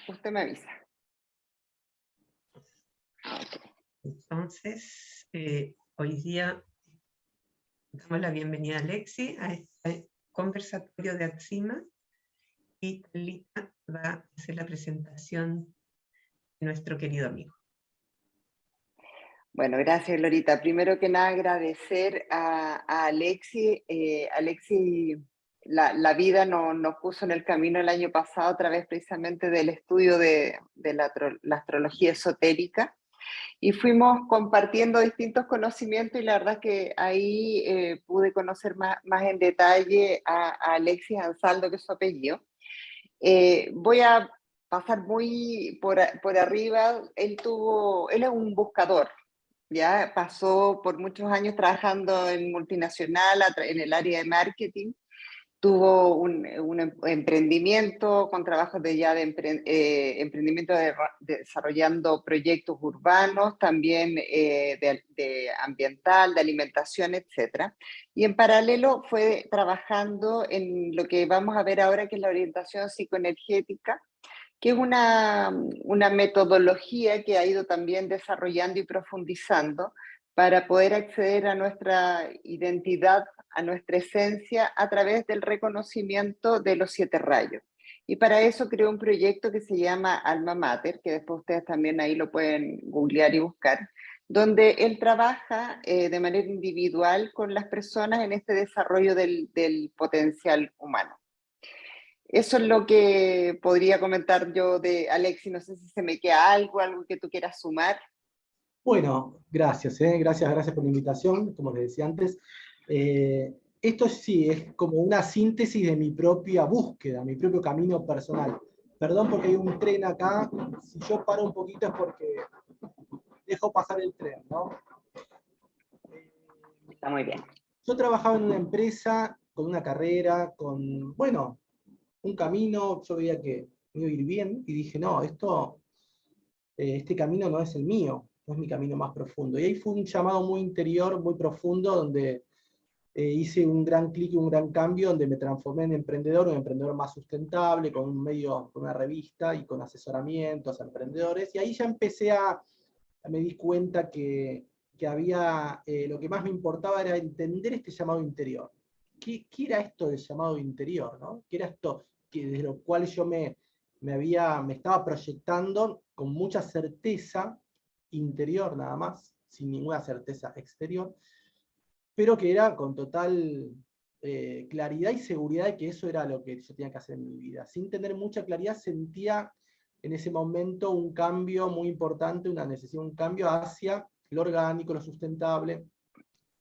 Usted me avisa. Entonces, hoy día damos la bienvenida a Alexi a este conversatorio de AXIMA y Talita va a hacer la presentación de nuestro querido amigo. Bueno, gracias, Glorita. Primero que nada, agradecer a Alexi. Alexi, la vida nos puso en el camino el año pasado a través precisamente del estudio de la astrología esotérica. Y fuimos compartiendo distintos conocimientos y la verdad que ahí pude conocer más en detalle a Alexis Ansaldo, que es su apellido. Voy a pasar muy por arriba. Él es un buscador, ya pasó por muchos años trabajando en multinacional, en el área de marketing. Tuvo un emprendimiento con trabajos de emprendimiento desarrollando proyectos urbanos, también de ambiental, de alimentación, etc. Y en paralelo fue trabajando en lo que vamos a ver ahora, que es la orientación psicoenergética, que es una metodología que ha ido también desarrollando y profundizando para poder acceder a nuestra identidad, a nuestra esencia, a través del reconocimiento de los 7 rayos. Y para eso creó un proyecto que se llama Alma Mater, que después ustedes también ahí lo pueden googlear y buscar, donde él trabaja de manera individual con las personas en este desarrollo del potencial humano. Eso es lo que podría comentar yo de Alexi. No sé si se me queda algo que tú quieras sumar. Bueno, gracias, gracias por la invitación, como les decía antes. Esto sí, es como una síntesis de mi propia búsqueda, mi propio camino personal. Perdón porque hay un tren acá, si yo paro un poquito es porque dejo pasar el tren, ¿no? Está muy bien. Yo trabajaba en una empresa, con una carrera, con, bueno, un camino, yo veía que me iba a ir bien, y dije, no, este camino no es el mío, no es mi camino más profundo. Y ahí fue un llamado muy interior, muy profundo, donde hice un gran clic y un gran cambio, donde me transformé en un emprendedor más sustentable, con un medio, con una revista y con asesoramientos a emprendedores. Y ahí ya me di cuenta que había, lo que más me importaba era entender este llamado interior. ¿Qué era esto del llamado interior, ¿no? ¿Qué era esto desde lo cual yo me estaba proyectando con mucha certeza interior nada más, sin ninguna certeza exterior, pero que era con total claridad y seguridad de que eso era lo que yo tenía que hacer en mi vida? Sin tener mucha claridad, sentía en ese momento un cambio muy importante, una necesidad, un cambio hacia lo orgánico, lo sustentable,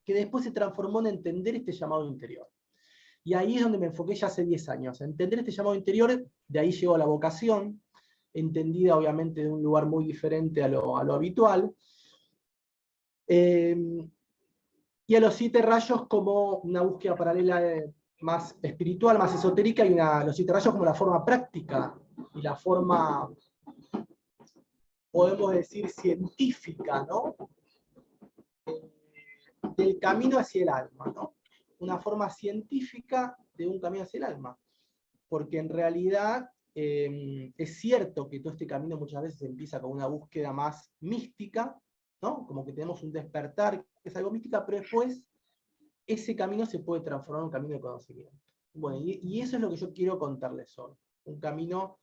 que después se transformó en entender este llamado interior. Y ahí es donde me enfoqué ya hace 10 años, a entender este llamado interior. De ahí llegó la vocación, entendida obviamente de un lugar muy diferente a lo habitual, y a los 7 rayos como una búsqueda paralela más espiritual, más esotérica, y los 7 rayos como la forma práctica y la forma, podemos decir, científica, ¿no? Del camino hacia el alma, ¿no? Una forma científica de un camino hacia el alma. Porque en realidad es cierto que todo este camino muchas veces empieza con una búsqueda más mística, ¿no? Como que tenemos un despertar, que es algo mística, pero después ese camino se puede transformar en un camino de conocimiento. Bueno, y eso es lo que yo quiero contarles hoy. Un camino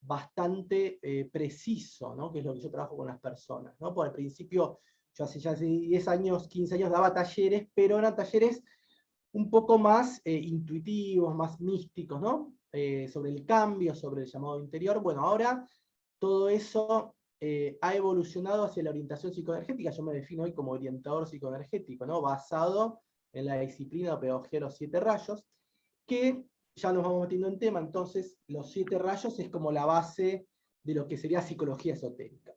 bastante preciso, ¿no? Que es lo que yo trabajo con las personas, ¿no? Por al principio, yo hace 10 años, 15 años daba talleres, pero eran talleres un poco más intuitivos, más místicos, ¿no? Sobre el cambio, sobre el llamado interior. Bueno, ahora todo eso ha evolucionado hacia la orientación psicoenergética. Yo me defino hoy como orientador psicoenergético, ¿no? Basado en la disciplina de pedagogía de los 7 rayos, que ya nos vamos metiendo en tema. Entonces, los 7 rayos es como la base de lo que sería psicología esotérica,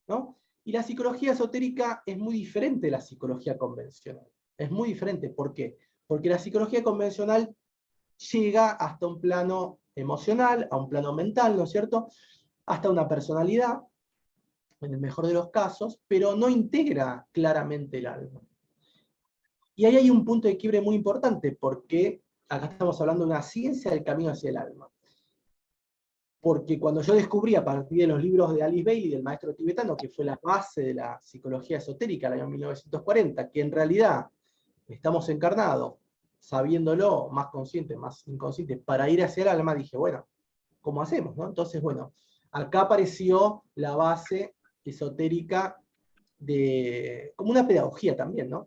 ¿no? Y la psicología esotérica es muy diferente de la psicología convencional. Es muy diferente. ¿Por qué? Porque la psicología convencional llega hasta un plano emocional, a un plano mental, ¿no es cierto? Hasta una personalidad, en el mejor de los casos, pero no integra claramente el alma. Y ahí hay un punto de quiebre muy importante, porque acá estamos hablando de una ciencia del camino hacia el alma. porque cuando yo descubrí a partir de los libros de Alice Bailey, del maestro tibetano, que fue la base de la psicología esotérica en el año 1940, que en realidad estamos encarnados, sabiéndolo, más consciente, más inconsciente, para ir hacia el alma, dije, bueno, ¿cómo hacemos? ¿No? Entonces, bueno, acá apareció la base esotérica como una pedagogía también, ¿no?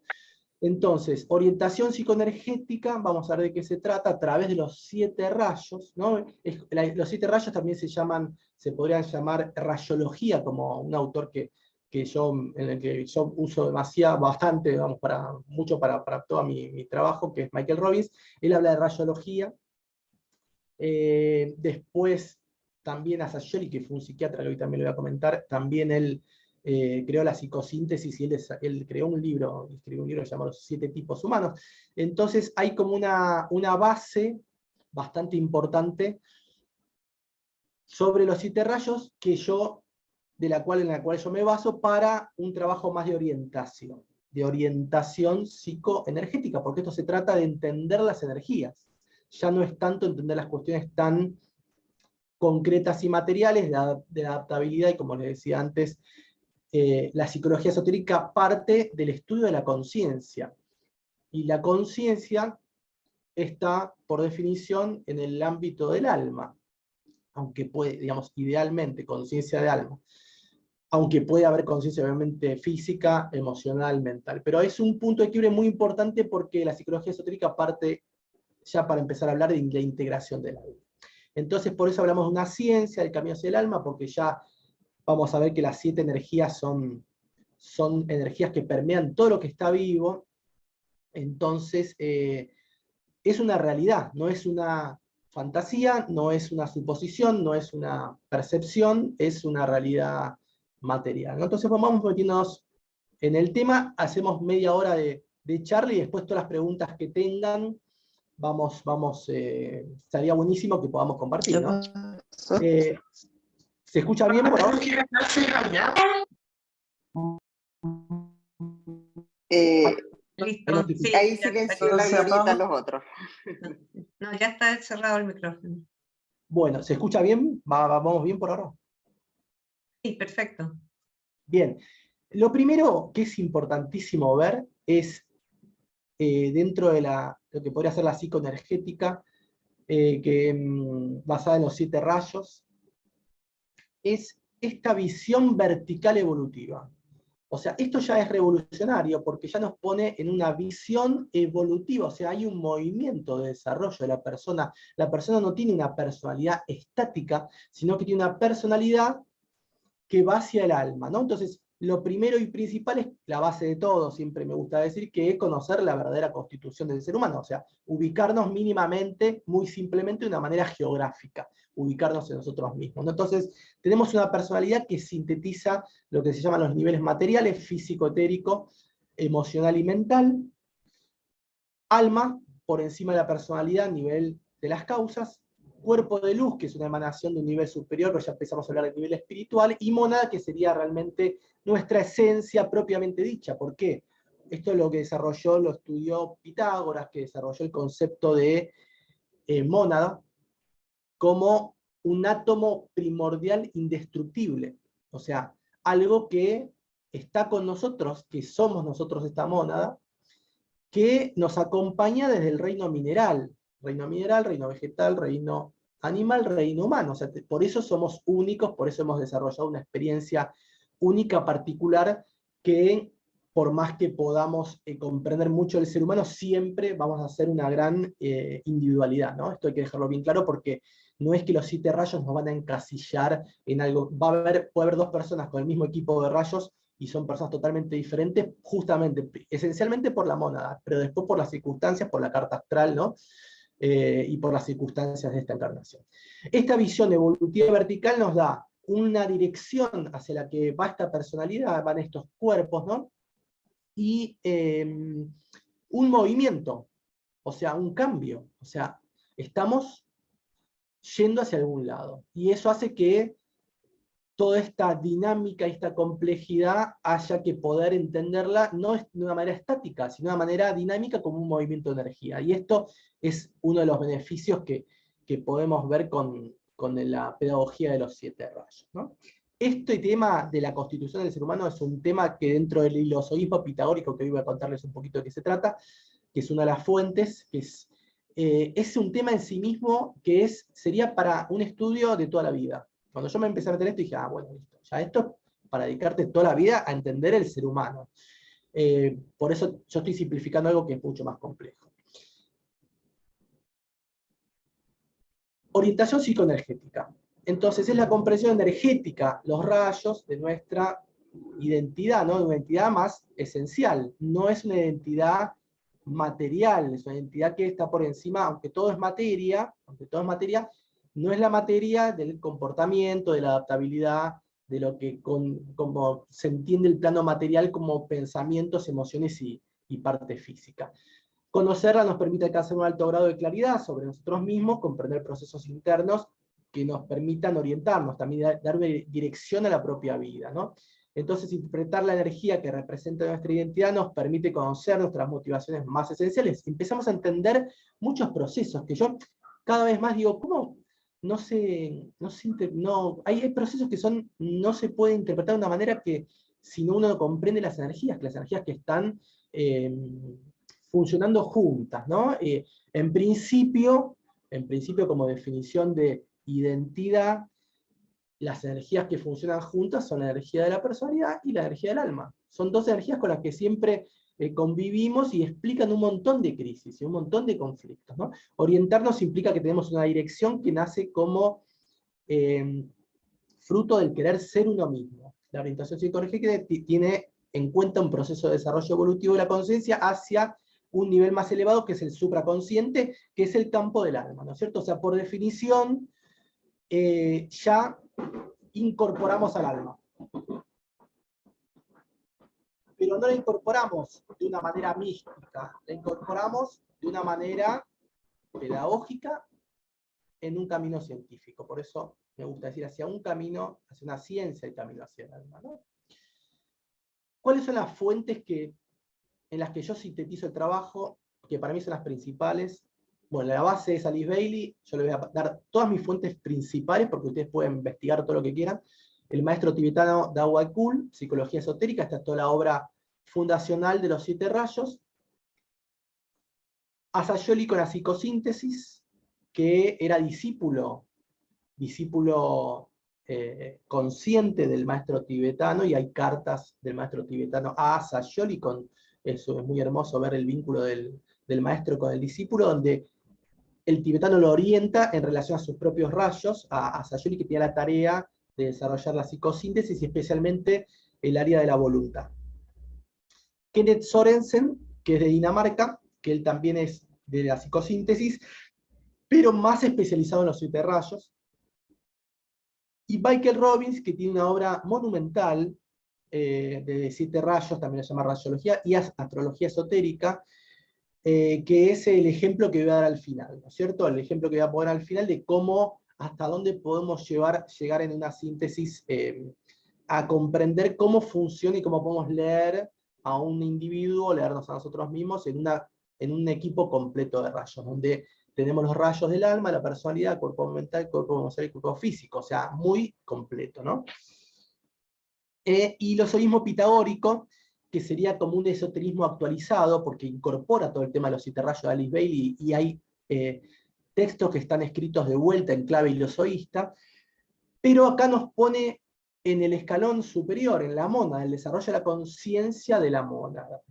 Entonces, orientación psicoenergética, vamos a ver de qué se trata, a través de los 7 rayos, ¿no? Los 7 rayos también se podrían llamar rayología, como un autor en el que yo uso bastante, digamos, para todo mi trabajo, que es Michael Robbins. Él habla de rayología. Después, también a Sayoli, que fue un psiquiatra, que hoy también lo voy a comentar, también él creó la psicosíntesis, y él creó un libro, escribió un libro llamado Los 7 tipos humanos. Entonces hay como una base bastante importante sobre los 7 rayos en la cual yo me baso para un trabajo más de orientación psicoenergética, porque esto se trata de entender las energías. Ya no es tanto entender las cuestiones tan concretas y materiales de adaptabilidad, y como les decía antes, la psicología esotérica parte del estudio de la conciencia. Y la conciencia está, por definición, en el ámbito del alma, aunque puede, digamos, idealmente, conciencia de alma. Aunque puede haber conciencia obviamente física, emocional, mental. Pero es un punto de quiebre muy importante porque la psicología esotérica parte ya para empezar a hablar de la integración del alma. Entonces, por eso hablamos de una ciencia, del camino hacia el alma, porque ya vamos a ver que las 7 energías son energías que permean todo lo que está vivo. Entonces, es una realidad, no es una fantasía, no es una suposición, no es una percepción, es una realidad material, ¿no? Entonces, vamos metiéndonos en el tema, hacemos media hora de charla y después todas las preguntas que tengan, estaría buenísimo que podamos compartir, ¿no? ¿Se escucha bien por ahora? Listo. Sí, ahí silenció la Glorita los otros. No, ya está cerrado el micrófono. Bueno, ¿se escucha bien? ¿Vamos bien por ahora? Sí, perfecto. Bien. Lo primero que es importantísimo ver es, dentro de lo que podría ser la psicoenergética, basada en los 7 rayos, es esta visión vertical evolutiva. O sea, esto ya es revolucionario porque ya nos pone en una visión evolutiva, o sea, hay un movimiento de desarrollo de la persona. La persona no tiene una personalidad estática, sino que tiene una personalidad que va hacia el alma, ¿no? Entonces, lo primero y principal es la base de todo, siempre me gusta decir, que es conocer la verdadera constitución del ser humano, o sea, ubicarnos mínimamente, muy simplemente, de una manera geográfica, ubicarnos en nosotros mismos, ¿no? Entonces, tenemos una personalidad que sintetiza lo que se llaman los niveles materiales, físico, etérico, emocional y mental, alma, por encima de la personalidad, nivel de las causas, cuerpo de luz, que es una emanación de un nivel superior, pero ya empezamos a hablar del nivel espiritual, y mónada, que sería realmente nuestra esencia propiamente dicha. ¿Por qué? Esto es lo que lo estudió Pitágoras, que desarrolló el concepto de mónada como un átomo primordial indestructible. O sea, algo que está con nosotros, que somos nosotros esta mónada, que nos acompaña desde el reino mineral, reino vegetal, reino animal, reino humano. O sea, por eso somos únicos, por eso hemos desarrollado una experiencia única, particular, que por más que podamos comprender mucho del ser humano, siempre vamos a ser una gran individualidad, ¿no? Esto hay que dejarlo bien claro porque no es que los 7 rayos nos van a encasillar en algo. Puede haber 2 personas con el mismo equipo de rayos y son personas totalmente diferentes, justamente, esencialmente por la mónada, pero después por las circunstancias, por la carta astral, ¿no? Y por las circunstancias de esta encarnación. Esta visión evolutiva vertical nos da una dirección hacia la que va esta personalidad, van estos cuerpos, ¿no? Y un movimiento, o sea, un cambio, o sea, estamos yendo hacia algún lado. Y eso hace que toda esta dinámica, esta complejidad, haya que poder entenderla no de una manera estática, sino de una manera dinámica como un movimiento de energía. Y esto es uno de los beneficios que podemos ver con la pedagogía de los 7 rayos, ¿no? Este tema de la constitución del ser humano es un tema que dentro del hilozoísmo pitagórico, que hoy voy a contarles un poquito de qué se trata, que es una de las fuentes, que es un tema en sí mismo que sería para un estudio de toda la vida. Cuando yo me empecé a meter en esto, dije, bueno, listo, ya esto es para dedicarte toda la vida a entender el ser humano. Por eso yo estoy simplificando algo que es mucho más complejo. Orientación psicoenergética. Entonces es la comprensión energética, los rayos de nuestra identidad, ¿no? Una identidad más esencial. No es una identidad material, es una identidad que está por encima, aunque todo es materia, no es la materia del comportamiento, de la adaptabilidad, de lo que como se entiende el plano material como pensamientos, emociones y parte física. Conocerla nos permite alcanzar un alto grado de claridad sobre nosotros mismos, comprender procesos internos que nos permitan orientarnos, también dar dirección a la propia vida, ¿no? Entonces, interpretar la energía que representa nuestra identidad nos permite conocer nuestras motivaciones más esenciales. Empezamos a entender muchos procesos que yo cada vez más digo, ¿cómo? Hay procesos que no se pueden interpretar de una manera que si no uno comprende las energías que están funcionando juntas, ¿no? En principio, como definición de identidad, las energías que funcionan juntas son la energía de la personalidad y la energía del alma. Son dos energías con las que siempre convivimos y explican un montón de crisis y un montón de conflictos, ¿no? Orientarnos implica que tenemos una dirección que nace como fruto del querer ser uno mismo. La orientación psicológica tiene en cuenta un proceso de desarrollo evolutivo de la conciencia hacia un nivel más elevado, que es el supraconsciente, que es el campo del alma, ¿no es cierto? O sea, por definición, ya incorporamos al alma. Pero no la incorporamos de una manera mística, la incorporamos de una manera pedagógica en un camino científico. Por eso me gusta decir hacia un camino, hacia una ciencia, el camino hacia el alma, ¿no? ¿Cuáles son las fuentes en las que yo sintetizo el trabajo, que para mí son las principales? Bueno, la base es Alice Bailey, yo les voy a dar todas mis fuentes principales, porque ustedes pueden investigar todo lo que quieran. El maestro tibetano Dawai Khul, Psicología Esotérica, esta es toda la obra fundacional de los 7 rayos. Asayoli con la psicosíntesis, que era discípulo consciente del maestro tibetano, y hay cartas del maestro tibetano a Asayoli, eso es muy hermoso ver el vínculo del maestro con el discípulo, donde el tibetano lo orienta en relación a sus propios rayos, a Asayoli, que tiene la tarea de desarrollar la psicosíntesis y especialmente el área de la voluntad. Kenneth Sorensen, que es de Dinamarca, que él también es de la psicosíntesis, pero más especializado en los 7 rayos. Y Michael Robbins, que tiene una obra monumental de 7 rayos, también se llama Rayología y Astrología Esotérica, que es el ejemplo que voy a dar al final, ¿no es cierto? El ejemplo que voy a poner al final de cómo, hasta dónde podemos llegar en una síntesis a comprender cómo funciona y cómo podemos leer a un individuo, leernos a nosotros mismos en un equipo completo de rayos, donde tenemos los rayos del alma, la personalidad, el cuerpo mental, el cuerpo emocional y el cuerpo físico, o sea, muy completo, ¿no? Y el hilozoísmo pitagórico, que sería como un esoterismo actualizado, porque incorpora todo el tema de los 7 rayos de Alice Bailey, y hay textos que están escritos de vuelta en clave hilozoísta, pero acá nos pone en el escalón superior, en la mónada, el desarrollo de la conciencia de la mónada.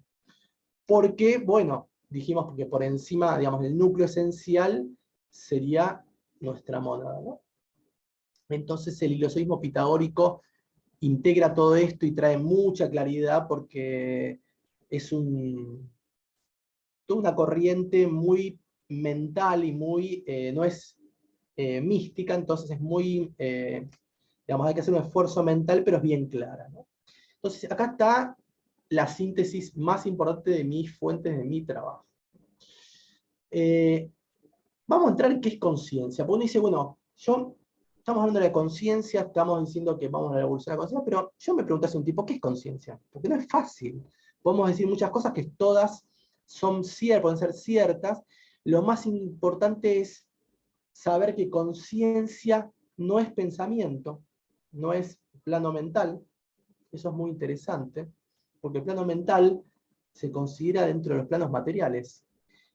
Porque, bueno, dijimos porque por encima, digamos, el núcleo esencial sería nuestra mónada, ¿no? Entonces el hilozoísmo pitagórico integra todo esto y trae mucha claridad porque es toda una corriente muy mental y muy, no es mística, entonces es muy, digamos, hay que hacer un esfuerzo mental, pero es bien clara, ¿no? Entonces acá está la síntesis más importante de mis fuentes de mi trabajo. Vamos a entrar en qué es conciencia, porque uno dice, bueno, estamos hablando de la conciencia, estamos diciendo que vamos a la evolución de la conciencia, pero yo me pregunté hace un tiempo, ¿qué es conciencia? Porque no es fácil. Podemos decir muchas cosas que todas son ciertas, pueden ser ciertas. Lo más importante es saber que conciencia no es pensamiento, no es plano mental. Eso es muy interesante, porque el plano mental se considera dentro de los planos materiales,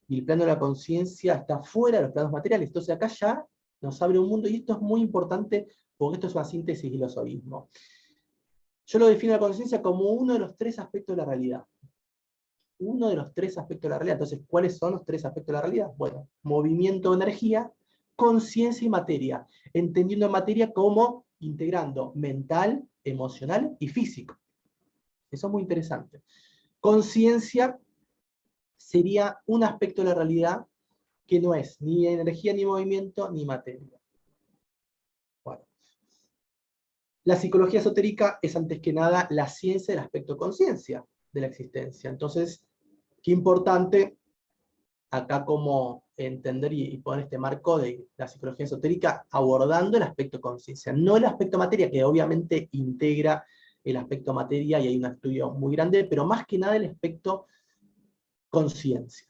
y el plano de la conciencia está fuera de los planos materiales. Entonces acá ya nos abre un mundo, y esto es muy importante, porque esto es una síntesis y los soísmos. Yo lo defino la conciencia como uno de los tres aspectos de la realidad. Uno de los tres aspectos de la realidad. Entonces, ¿cuáles son los tres aspectos de la realidad? Bueno, movimiento, energía, conciencia y materia. Entendiendo materia como integrando mental, emocional y físico. Eso es muy interesante. Conciencia sería un aspecto de la realidad que no es ni energía, ni movimiento, ni materia. Bueno. La psicología esotérica es antes que nada la ciencia del aspecto conciencia de la existencia. Entonces, qué importante acá como entender y poner este marco de la psicología esotérica abordando el aspecto conciencia, no el aspecto materia, que obviamente integra el aspecto materia y hay un estudio muy grande, pero más que nada el aspecto conciencia.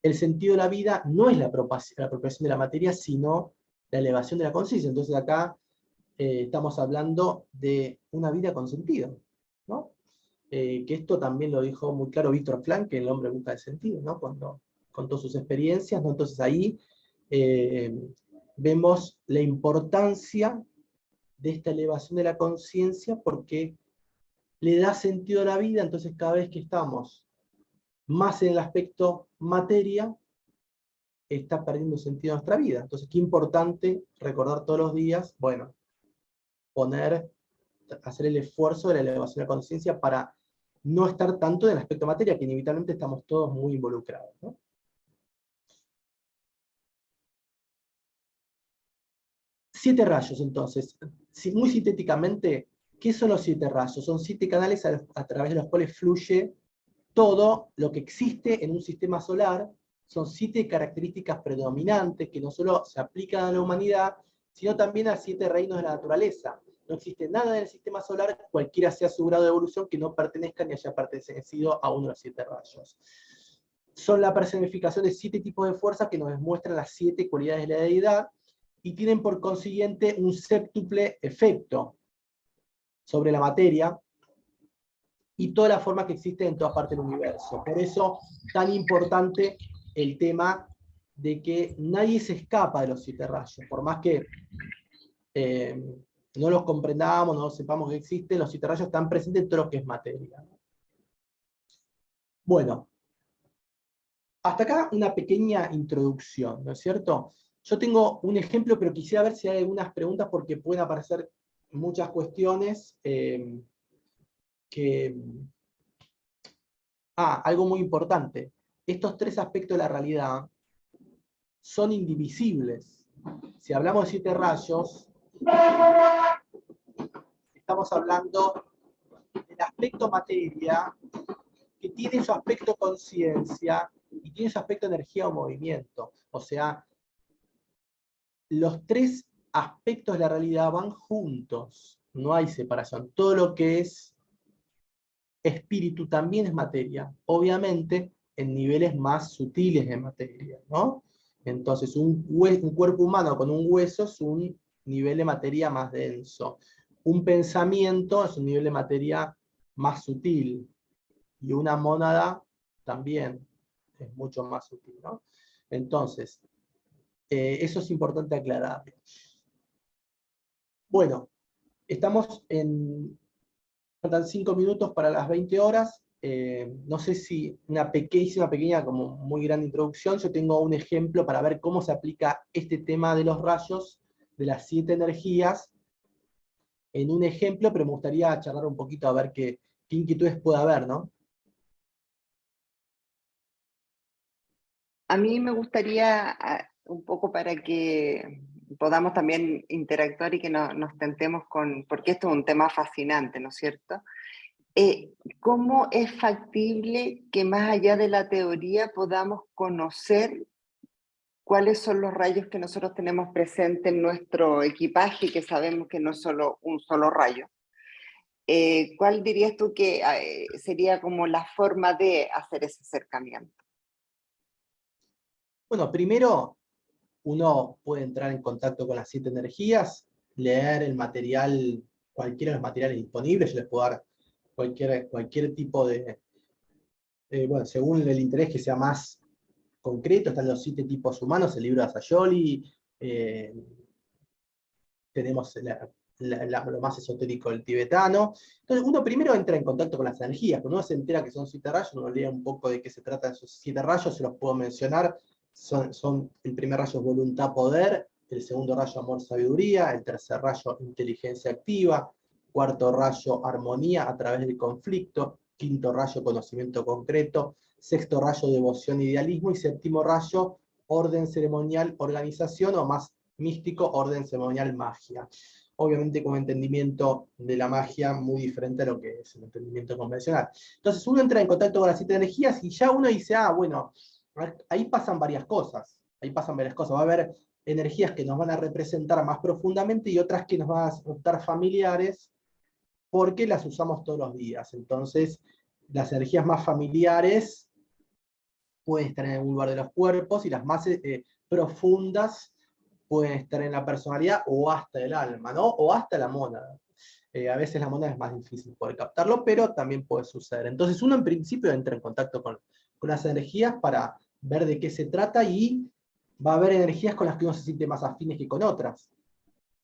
El sentido de la vida no es la apropiación de la materia, sino la elevación de la conciencia. Entonces acá estamos hablando de una vida con sentido, ¿no? Que esto también lo dijo muy claro Víctor Frank, que el hombre busca el sentido, ¿no? Cuando contó sus experiencias, ¿no? Entonces ahí vemos la importancia de esta elevación de la conciencia, porque le da sentido a la vida. Entonces cada vez que estamos más en el aspecto materia, está perdiendo sentido nuestra vida. Entonces qué importante recordar todos los días, bueno, hacer el esfuerzo de la elevación de la conciencia para no estar tanto en el aspecto materia, que inevitablemente estamos todos muy involucrados, ¿no? 7 rayos, entonces. Muy sintéticamente, ¿qué son los 7 rayos? Son 7 canales a través de los cuales fluye todo lo que existe en un sistema solar. Son 7 características predominantes que no solo se aplican a la humanidad, sino también a 7 reinos de la naturaleza. No existe nada en el sistema solar, cualquiera sea su grado de evolución, que no pertenezca ni haya pertenecido a uno de los 7 rayos. Son la personificación de 7 tipos de fuerza que nos demuestran las 7 cualidades de la deidad, y tienen por consiguiente un séptuple efecto sobre la materia y toda la forma que existe en toda parte del universo. Por eso, tan importante el tema de que nadie se escapa de los 7 rayos, por más que no los comprendamos, no sepamos que existen, los 7 rayos están presentes en todo lo que es materia. Bueno, hasta acá una pequeña introducción, ¿no es cierto? Yo tengo un ejemplo, pero quisiera ver si hay algunas preguntas, porque pueden aparecer muchas cuestiones algo muy importante. Estos 3 aspectos de la realidad son indivisibles. Si hablamos de 7 rayos, estamos hablando del aspecto materia, que tiene su aspecto conciencia y tiene su aspecto energía o movimiento. O sea, los 3 aspectos de la realidad van juntos, no hay separación. Todo lo que es espíritu también es materia, obviamente en niveles más sutiles de materia, ¿no? Entonces un cuerpo humano con un hueso es un nivel de materia más denso. Un pensamiento es un nivel de materia más sutil. Y una mónada también es mucho más sutil, ¿no? Entonces, eso es importante aclararlo. Bueno, estamos en... faltan 5 minutos para las 20 horas. No sé si hice una pequeña, como muy gran introducción. Yo tengo un ejemplo para ver cómo se aplica este tema de los rayos, de las 7 energías, en un ejemplo, pero me gustaría charlar un poquito a ver qué inquietudes puede haber, ¿no? A mí me gustaría, un poco para que podamos también interactuar y que nos tentemos porque esto es un tema fascinante, ¿no es cierto? ¿Cómo es factible que más allá de la teoría podamos conocer cuáles son los rayos que nosotros tenemos presentes en nuestro equipaje, que sabemos que no es solo un solo rayo? ¿Cuál dirías tú que sería como la forma de hacer ese acercamiento? Bueno, primero, uno puede entrar en contacto con las 7 energías, leer el material, cualquiera de los materiales disponibles, yo les puedo dar cualquier tipo de, bueno, según el interés que sea más concreto, están los 7 tipos humanos, el libro de Asayoli, tenemos lo más esotérico del tibetano. Entonces uno primero entra en contacto con las energías, cuando uno se entera que son 7 rayos, uno lee un poco de qué se trata esos 7 rayos, se los puedo mencionar, el primer rayo es voluntad, poder, el segundo rayo amor, sabiduría, el tercer rayo inteligencia activa, cuarto rayo armonía a través del conflicto, quinto rayo conocimiento concreto, sexto rayo devoción e idealismo, y séptimo rayo orden ceremonial, organización, o más místico, orden ceremonial, magia. Obviamente con un entendimiento de la magia muy diferente a lo que es el entendimiento convencional. Entonces uno entra en contacto con las 7 energías y ya uno dice, bueno, ahí pasan varias cosas. Va a haber energías que nos van a representar más profundamente y otras que nos van a resultar familiares porque las usamos todos los días. Entonces, las energías más familiares pueden estar en algún lugar de los cuerpos y las más profundas pueden estar en la personalidad o hasta el alma, ¿no? O hasta la mónada. A veces la mónada es más difícil poder captarlo, pero también puede suceder. Entonces uno en principio entra en contacto con las energías para ver de qué se trata, y va a haber energías con las que uno se siente más afines que con otras.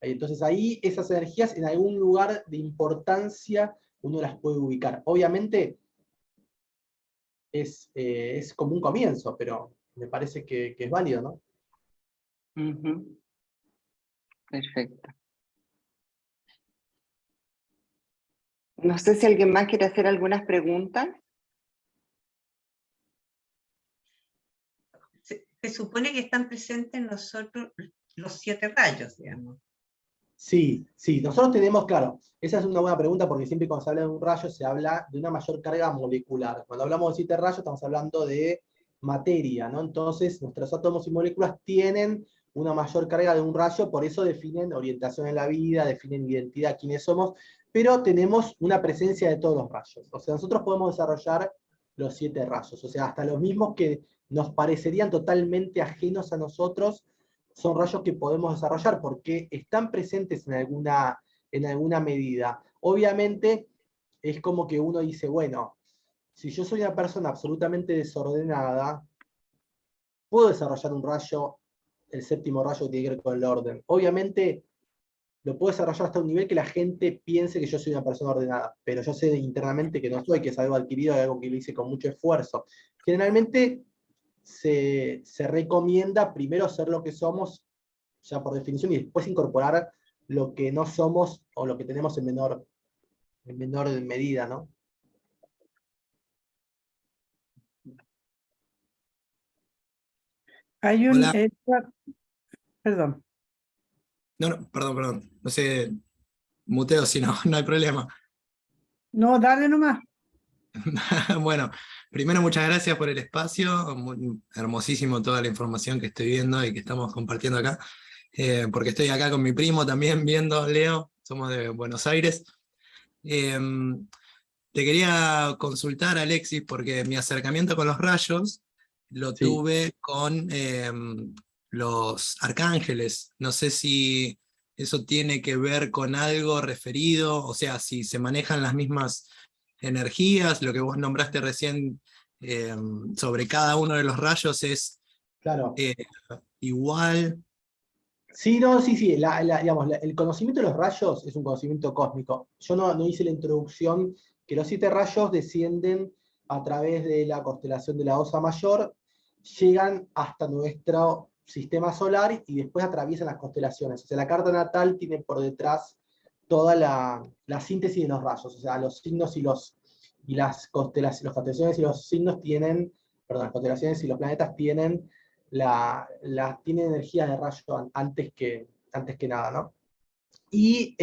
Entonces ahí esas energías en algún lugar de importancia uno las puede ubicar. Obviamente es como un comienzo, pero me parece que es válido, ¿no? Ujú. Perfecto. No sé si alguien más quiere hacer algunas preguntas. Se supone que están presentes en nosotros los 7 rayos, digamos. Sí, nosotros tenemos, claro, esa es una buena pregunta porque siempre cuando se habla de un rayo se habla de una mayor carga molecular. Cuando hablamos de 7 rayos estamos hablando de materia, ¿no? Entonces nuestros átomos y moléculas tienen una mayor carga de un rayo, por eso definen orientación en la vida, definen identidad, quiénes somos, pero tenemos una presencia de todos los rayos. O sea, nosotros podemos desarrollar los 7 rayos, o sea, hasta los mismos que nos parecerían totalmente ajenos a nosotros, son rayos que podemos desarrollar porque están presentes en alguna medida. Obviamente es como que uno dice, bueno, si yo soy una persona absolutamente desordenada, puedo desarrollar un rayo, el séptimo rayo que tiene que ver con el orden. Obviamente lo puedo desarrollar hasta un nivel que la gente piense que yo soy una persona ordenada, pero yo sé internamente que no soy, que es algo adquirido, algo que lo hice con mucho esfuerzo. Generalmente se recomienda primero ser lo que somos, ya por definición, y después incorporar lo que no somos o lo que tenemos en menor medida, ¿no? Hay un... Hola. perdón. No, perdón. No sé, muteo si no, no hay problema. No, dale nomás. Bueno, primero muchas gracias por el espacio, hermosísimo toda la información que estoy viendo y que estamos compartiendo acá, porque estoy acá con mi primo también viendo, Leo, somos de Buenos Aires. Te quería consultar, Alexis, porque mi acercamiento con los rayos lo Sí. tuve con los arcángeles. No sé si eso tiene que ver con algo referido, o sea, si se manejan las mismas energías, lo que vos nombraste recién sobre cada uno de los rayos es Claro. igual. Sí, no, sí, digamos, el conocimiento de los rayos es un conocimiento cósmico. Yo no hice la introducción, que los 7 rayos descienden a través de la constelación de la Osa Mayor, llegan hasta nuestro sistema solar y después atraviesan las constelaciones. O sea, la carta natal tiene por detrás toda la síntesis de los rayos. O sea, los signos y las constelaciones y los signos tienen, perdón, las constelaciones y los planetas tienen tiene energía de rayo antes que nada, ¿no? Y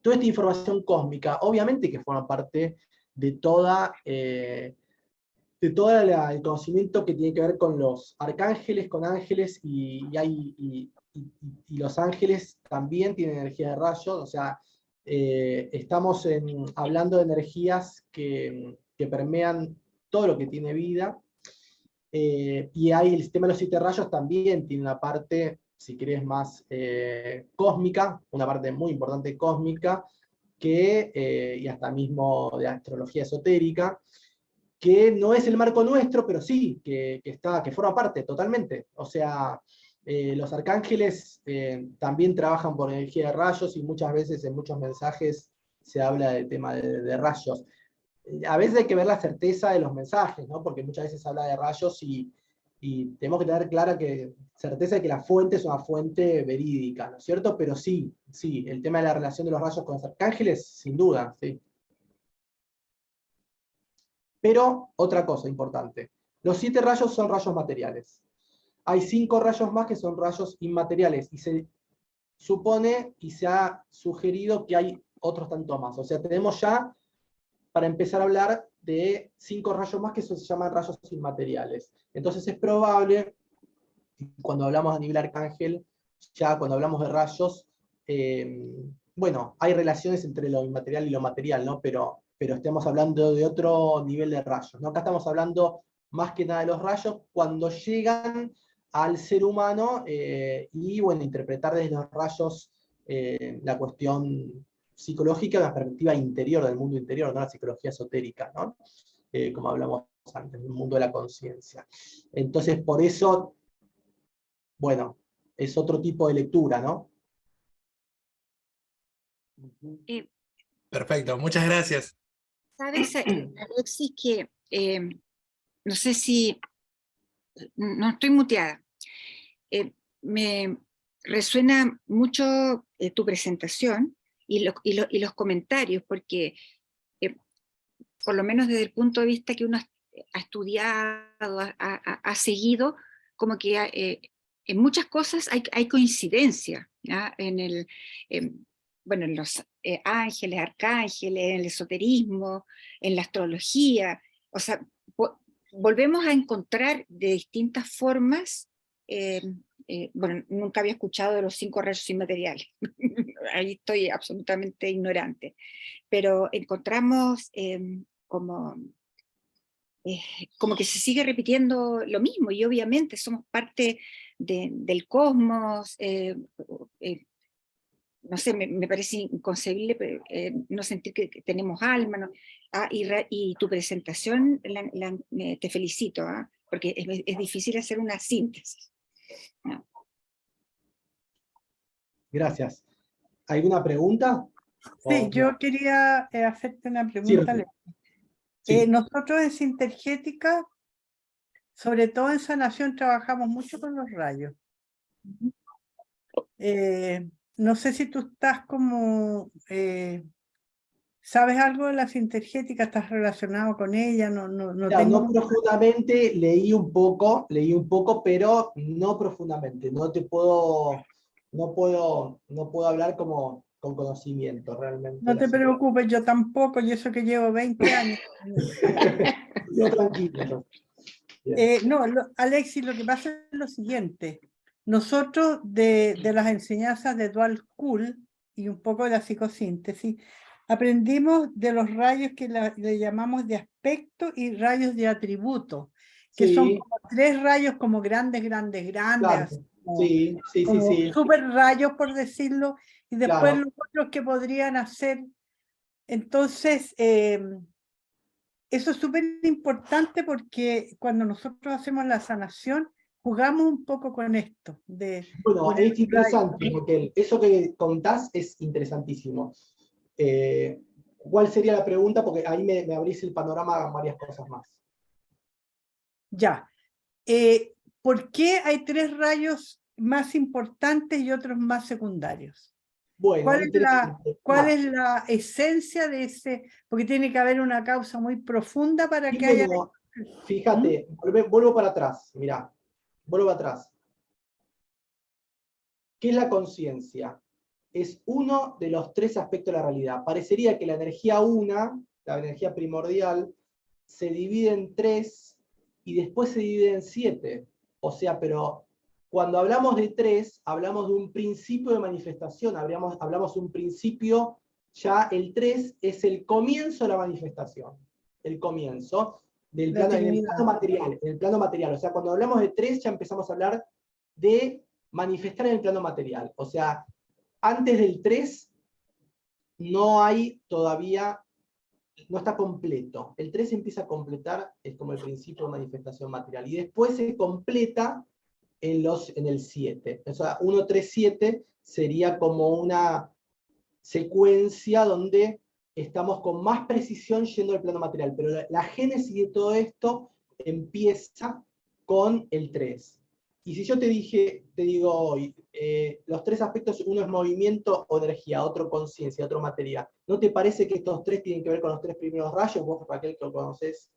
toda esta información cósmica, obviamente que forma parte de todo el conocimiento que tiene que ver con los arcángeles, con ángeles, y los ángeles también tienen energía de rayos, o sea, estamos hablando de energías que permean todo lo que tiene vida. Y hay el sistema de los 7 rayos también tiene una parte, si querés, más cósmica, una parte muy importante cósmica, y hasta mismo de astrología esotérica, que no es el marco nuestro, pero sí, que forma parte totalmente. O sea, los arcángeles también trabajan por energía de rayos, y muchas veces en muchos mensajes se habla del tema de rayos. A veces hay que ver la certeza de los mensajes, ¿no? Porque muchas veces se habla de rayos y tenemos que tener clara certeza de que la fuente es una fuente verídica, ¿no es cierto? Pero sí, el tema de la relación de los rayos con los arcángeles, sin duda, sí. Pero, otra cosa importante, los 7 rayos son rayos materiales. Hay 5 rayos más que son rayos inmateriales, y se supone y se ha sugerido que hay otros tanto más. O sea, tenemos ya, para empezar a hablar, de 5 rayos más que se llaman rayos inmateriales. Entonces es probable, cuando hablamos a nivel arcángel, ya cuando hablamos de rayos, bueno, hay relaciones entre lo inmaterial y lo material, ¿no? Pero estamos hablando de otro nivel de rayos, ¿no? Acá estamos hablando más que nada de los rayos cuando llegan al ser humano, y bueno, interpretar desde los rayos la cuestión psicológica, la perspectiva interior, del mundo interior, ¿no? La psicología esotérica, ¿no? Como hablamos antes, del mundo de la conciencia. Entonces, por eso, bueno, es otro tipo de lectura, ¿no? Perfecto, muchas gracias. Sabes, Alexis, que no sé si, no estoy muteada. Me resuena mucho tu presentación y los comentarios, porque por lo menos desde el punto de vista que uno ha estudiado, ha seguido, como que en muchas cosas hay coincidencia, ¿ya? Bueno, en los ángeles, arcángeles, en el esoterismo, en la astrología. O sea, volvemos a encontrar de distintas formas. Bueno, nunca había escuchado de los 5 rayos inmateriales. Ahí estoy absolutamente ignorante. Pero encontramos como que se sigue repitiendo lo mismo, y obviamente somos parte del cosmos. No sé, me parece inconcebible no sentir que tenemos alma, ¿no? Y tu presentación, te felicito, porque es difícil hacer una síntesis, ¿no? Gracias. ¿Alguna pregunta? Sí, yo quería hacerte una pregunta. Sí, Sí. sí. Nosotros en Sintergética, sobre todo en sanación, trabajamos mucho con los rayos. No sé si tú estás como... ¿sabes algo de la Sintergética? ¿Estás relacionado con ella? No profundamente, leí un poco, pero no profundamente. No puedo hablar como con conocimiento realmente. No te preocupes, yo tampoco, y eso que llevo 20 años. Yo tranquilo. No, Alexis, lo que pasa es lo siguiente. Nosotros de las enseñanzas de Dual School y un poco de la psicosíntesis, aprendimos de los rayos que le llamamos de aspecto y rayos de atributo, que Sí. son como 3 rayos como grandes, Claro. como, Sí. como super rayos, por decirlo, y después Claro. los otros que podrían hacer. Entonces, eso es súper importante, porque cuando nosotros hacemos la sanación, jugamos un poco con esto. Bueno, es interesante, porque eso que contás es interesantísimo. ¿Cuál sería la pregunta? Porque ahí me abrís el panorama a varias cosas más. Ya. ¿Por qué hay 3 rayos más importantes y otros más secundarios? Bueno, ¿Cuál es la esencia de ese? Porque tiene que haber una causa muy profunda para que haya... Fíjate, vuelvo para atrás, mirá, vuelvo atrás. ¿Qué es la conciencia? Es uno de los 3 aspectos de la realidad. Parecería que la energía la energía primordial, se divide en 3 y después se divide en 7. O sea, pero cuando hablamos de 3, hablamos de un principio de manifestación, hablamos de un principio, ya el 3 es el comienzo de la manifestación. El comienzo. del La plano, en el Trinidad. plano material, en el plano material. O sea, cuando hablamos de 3 ya empezamos a hablar de manifestar en el plano material. O sea, antes del 3 no hay todavía, no está completo. El 3 empieza a completar, es como el principio de manifestación material. Y después se completa en el 7. O sea, 1, 3, 7 sería como una secuencia donde estamos con más precisión yendo al plano material. Pero la génesis de todo esto empieza con el 3. Y si yo te digo hoy, los 3 aspectos, uno es movimiento o energía, otro conciencia, otro materia, ¿no te parece que estos 3 tienen que ver con los 3 primeros rayos? Vos, Raquel, que lo conoces.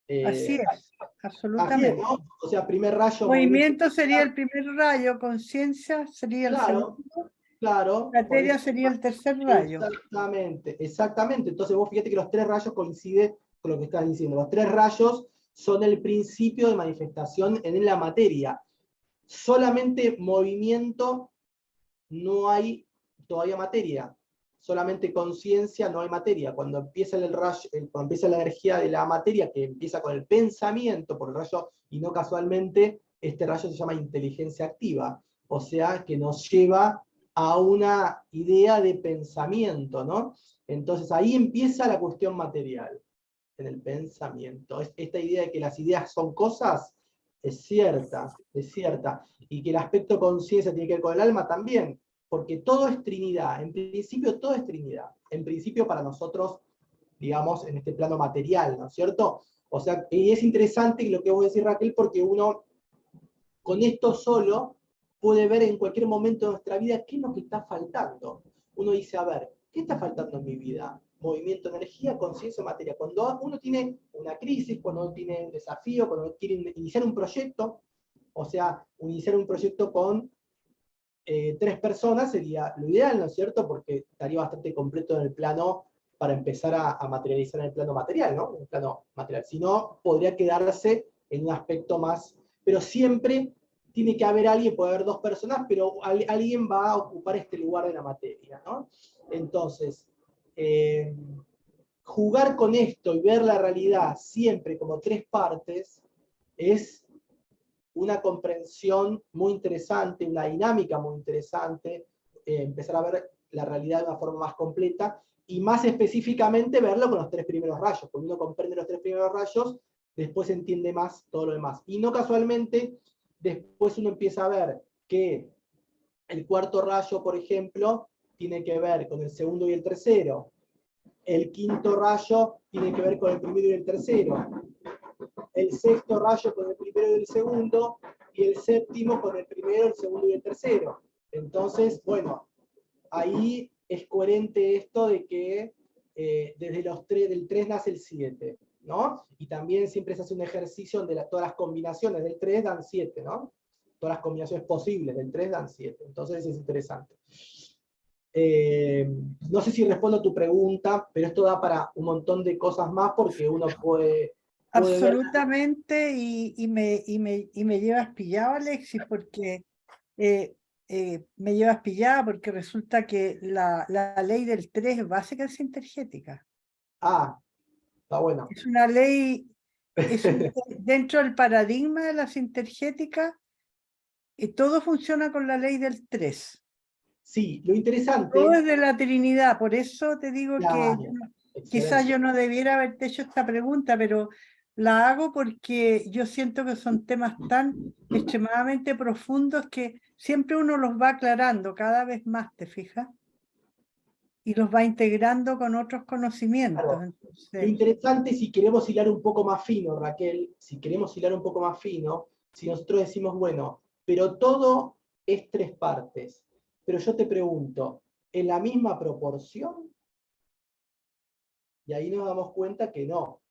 Así es, Así es, absolutamente. ¿no? O sea, primer rayo, Movimiento sería el primer rayo, conciencia sería el claro, segundo, claro. Por materia eso, sería el tercer rayo. exactamente, exactamente. Entonces vos fíjate que los 3 rayos coinciden con lo que estás diciendo. Los 3 rayos son el principio de manifestación en la materia. Solamente movimiento, no hay todavía materia. Solamente conciencia, no hay materia. Cuando empieza cuando empieza la energía de la materia, que empieza con el pensamiento por el rayo, y no casualmente, este rayo se llama inteligencia activa. O sea, que nos lleva a una idea de pensamiento, ¿no? Entonces ahí empieza la cuestión material, en el pensamiento. Esta idea de que las ideas son cosas es cierta, es cierta. Y que el aspecto conciencia tiene que ver con el alma también, porque todo es Trinidad. En principio todo es Trinidad. En principio para nosotros, digamos, en este plano material, ¿no es cierto? O sea, y es interesante lo que vos decís, Raquel, porque uno con esto solo puede ver en cualquier momento de nuestra vida qué es lo que está faltando. Uno dice, a ver, ¿qué está faltando en mi vida? Movimiento, energía, conciencia, materia. Cuando uno tiene una crisis, cuando uno tiene un desafío, cuando uno quiere iniciar un proyecto, o sea, iniciar un proyecto con 3 personas sería lo ideal, ¿no es cierto? Porque estaría bastante completo en el plano para empezar a materializar en el plano material, ¿no? En el plano material. Si no, podría quedarse en un aspecto más, pero siempre tiene que haber alguien, puede haber 2 personas, pero alguien va a ocupar este lugar de la materia, ¿no? Entonces, jugar con esto y ver la realidad siempre como 3 partes es una comprensión muy interesante, una dinámica muy interesante, empezar a ver la realidad de una forma más completa, y más específicamente verlo con los 3 primeros rayos. Cuando uno comprende los 3 primeros rayos, después entiende más todo lo demás. Y no casualmente, después uno empieza a ver que el 4.º rayo, por ejemplo, tiene que ver con el segundo y el tercero. El 5.º rayo tiene que ver con el primero y el tercero. El 6.º rayo con el primero y el segundo, y el 7.º con el primero, el segundo y el tercero. Entonces, bueno, ahí es coherente esto de que desde del 3 nace el 7, ¿no? Y también siempre se hace un ejercicio donde todas las combinaciones del 3 dan 7, ¿no? Todas las combinaciones posibles del 3 dan 7. Entonces es interesante. No sé si respondo a tu pregunta, pero esto da para un montón de cosas más porque uno puede ver. Absolutamente, y me llevas pillado, Alexis, porque me llevas pillada porque resulta que la ley del 3 básica es sintergética. Ah, está bueno. Es una ley, dentro del paradigma de la sintergética, todo funciona con la ley del 3. Sí, lo interesante. Todo es de la Trinidad, por eso te digo que Claro, quizás yo no debiera haberte hecho esta pregunta, pero la hago porque yo siento que son temas tan extremadamente profundos que siempre uno los va aclarando cada vez más, ¿te fijas? Y los va integrando con otros conocimientos. Claro. Lo Entonces, interesante, si queremos hilar un poco más fino, Raquel, si queremos hilar un poco más fino, si nosotros decimos, bueno, pero todo es 3 partes, pero yo te pregunto, ¿en la misma proporción? Y ahí nos damos cuenta que no,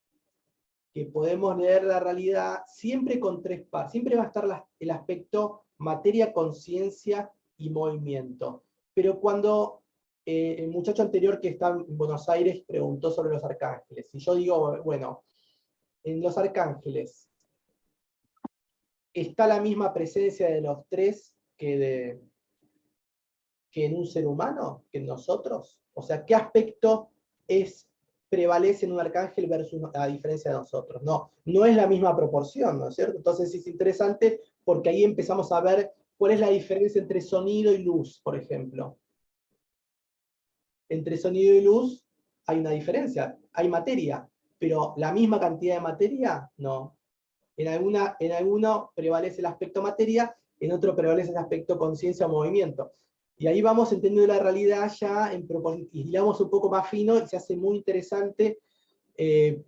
que podemos leer la realidad siempre con 3 partes, siempre va a estar el aspecto materia, conciencia y movimiento. Pero cuando el muchacho anterior que está en Buenos Aires preguntó sobre los arcángeles, y yo digo, bueno, en los arcángeles, ¿está la misma presencia de los 3 que en un ser humano, que en nosotros? O sea, ¿qué aspecto es prevalece en un arcángel versus a diferencia de nosotros. No, no es la misma proporción, ¿no es cierto? Entonces es interesante porque ahí empezamos a ver cuál es la diferencia entre sonido y luz, por ejemplo. Entre sonido y luz hay una diferencia, hay materia, pero la misma cantidad de materia, no. En alguno prevalece el aspecto materia, en otro prevalece el aspecto conciencia o movimiento. Y ahí vamos entendiendo la realidad ya, y le damos un poco más fino, y se hace muy interesante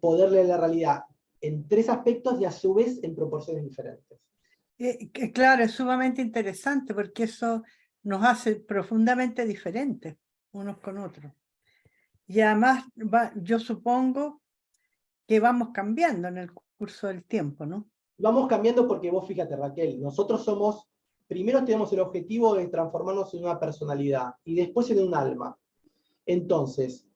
poder leer la realidad en 3 aspectos y a su vez en proporciones diferentes. Claro, es sumamente interesante porque eso nos hace profundamente diferentes unos con otros. Y además, yo supongo que vamos cambiando en el curso del tiempo, ¿no? Vamos cambiando porque vos fíjate, Raquel, nosotros somos, primero tenemos el objetivo de transformarnos en una personalidad y después en un alma. Entonces,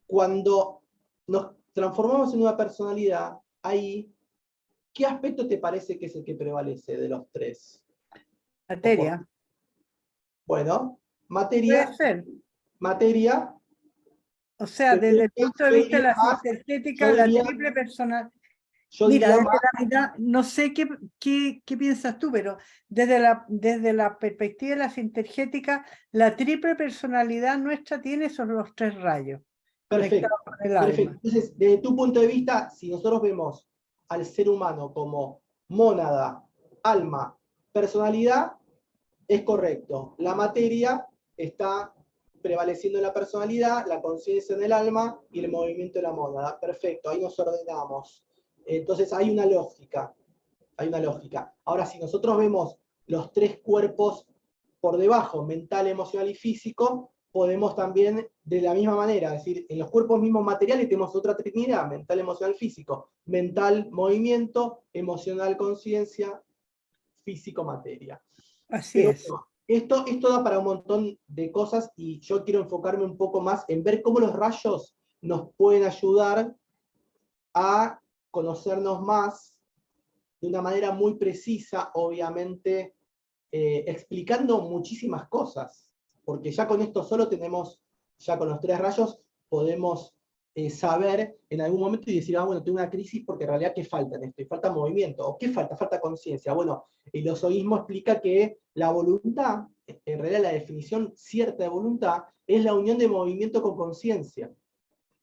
cuando nos transformamos en una personalidad, ahí, ¿qué aspecto te parece que es el que prevalece de los 3? Materia. Bueno, Puede ser. materia. O sea, desde el punto de vista de la sintergética, la triple personalidad. Mira, desde la mitad, no sé qué piensas tú, pero desde la perspectiva de la sintergética, la triple personalidad nuestra tiene esos los 3 rayos. Perfecto, Conectados con el alma. perfecto. Entonces, desde tu punto de vista, si nosotros vemos al ser humano como mónada, alma, personalidad, es correcto. La materia está prevaleciendo en la personalidad, la conciencia en el alma y el movimiento de la mónada. Perfecto, ahí nos ordenamos. Entonces hay una lógica. Hay una lógica. Ahora, si nosotros vemos los 3 cuerpos por debajo, mental, emocional y físico, podemos también, de la misma manera, es decir, en los cuerpos mismos materiales tenemos otra trinidad, mental, emocional, físico. Mental, movimiento, emocional, conciencia, físico, materia. Así Pero es. bueno, esto da para un montón de cosas y yo quiero enfocarme un poco más en ver cómo los rayos nos pueden ayudar a conocernos más de una manera muy precisa, obviamente, explicando muchísimas cosas, porque ya con esto solo tenemos, ya con los 3 rayos, podemos saber en algún momento y decir, bueno, tengo una crisis porque en realidad, ¿qué falta en esto? Y falta movimiento, ¿o qué falta? Falta conciencia. Bueno, el osoísmo explica que la voluntad, en realidad la definición cierta de voluntad, es la unión de movimiento con conciencia,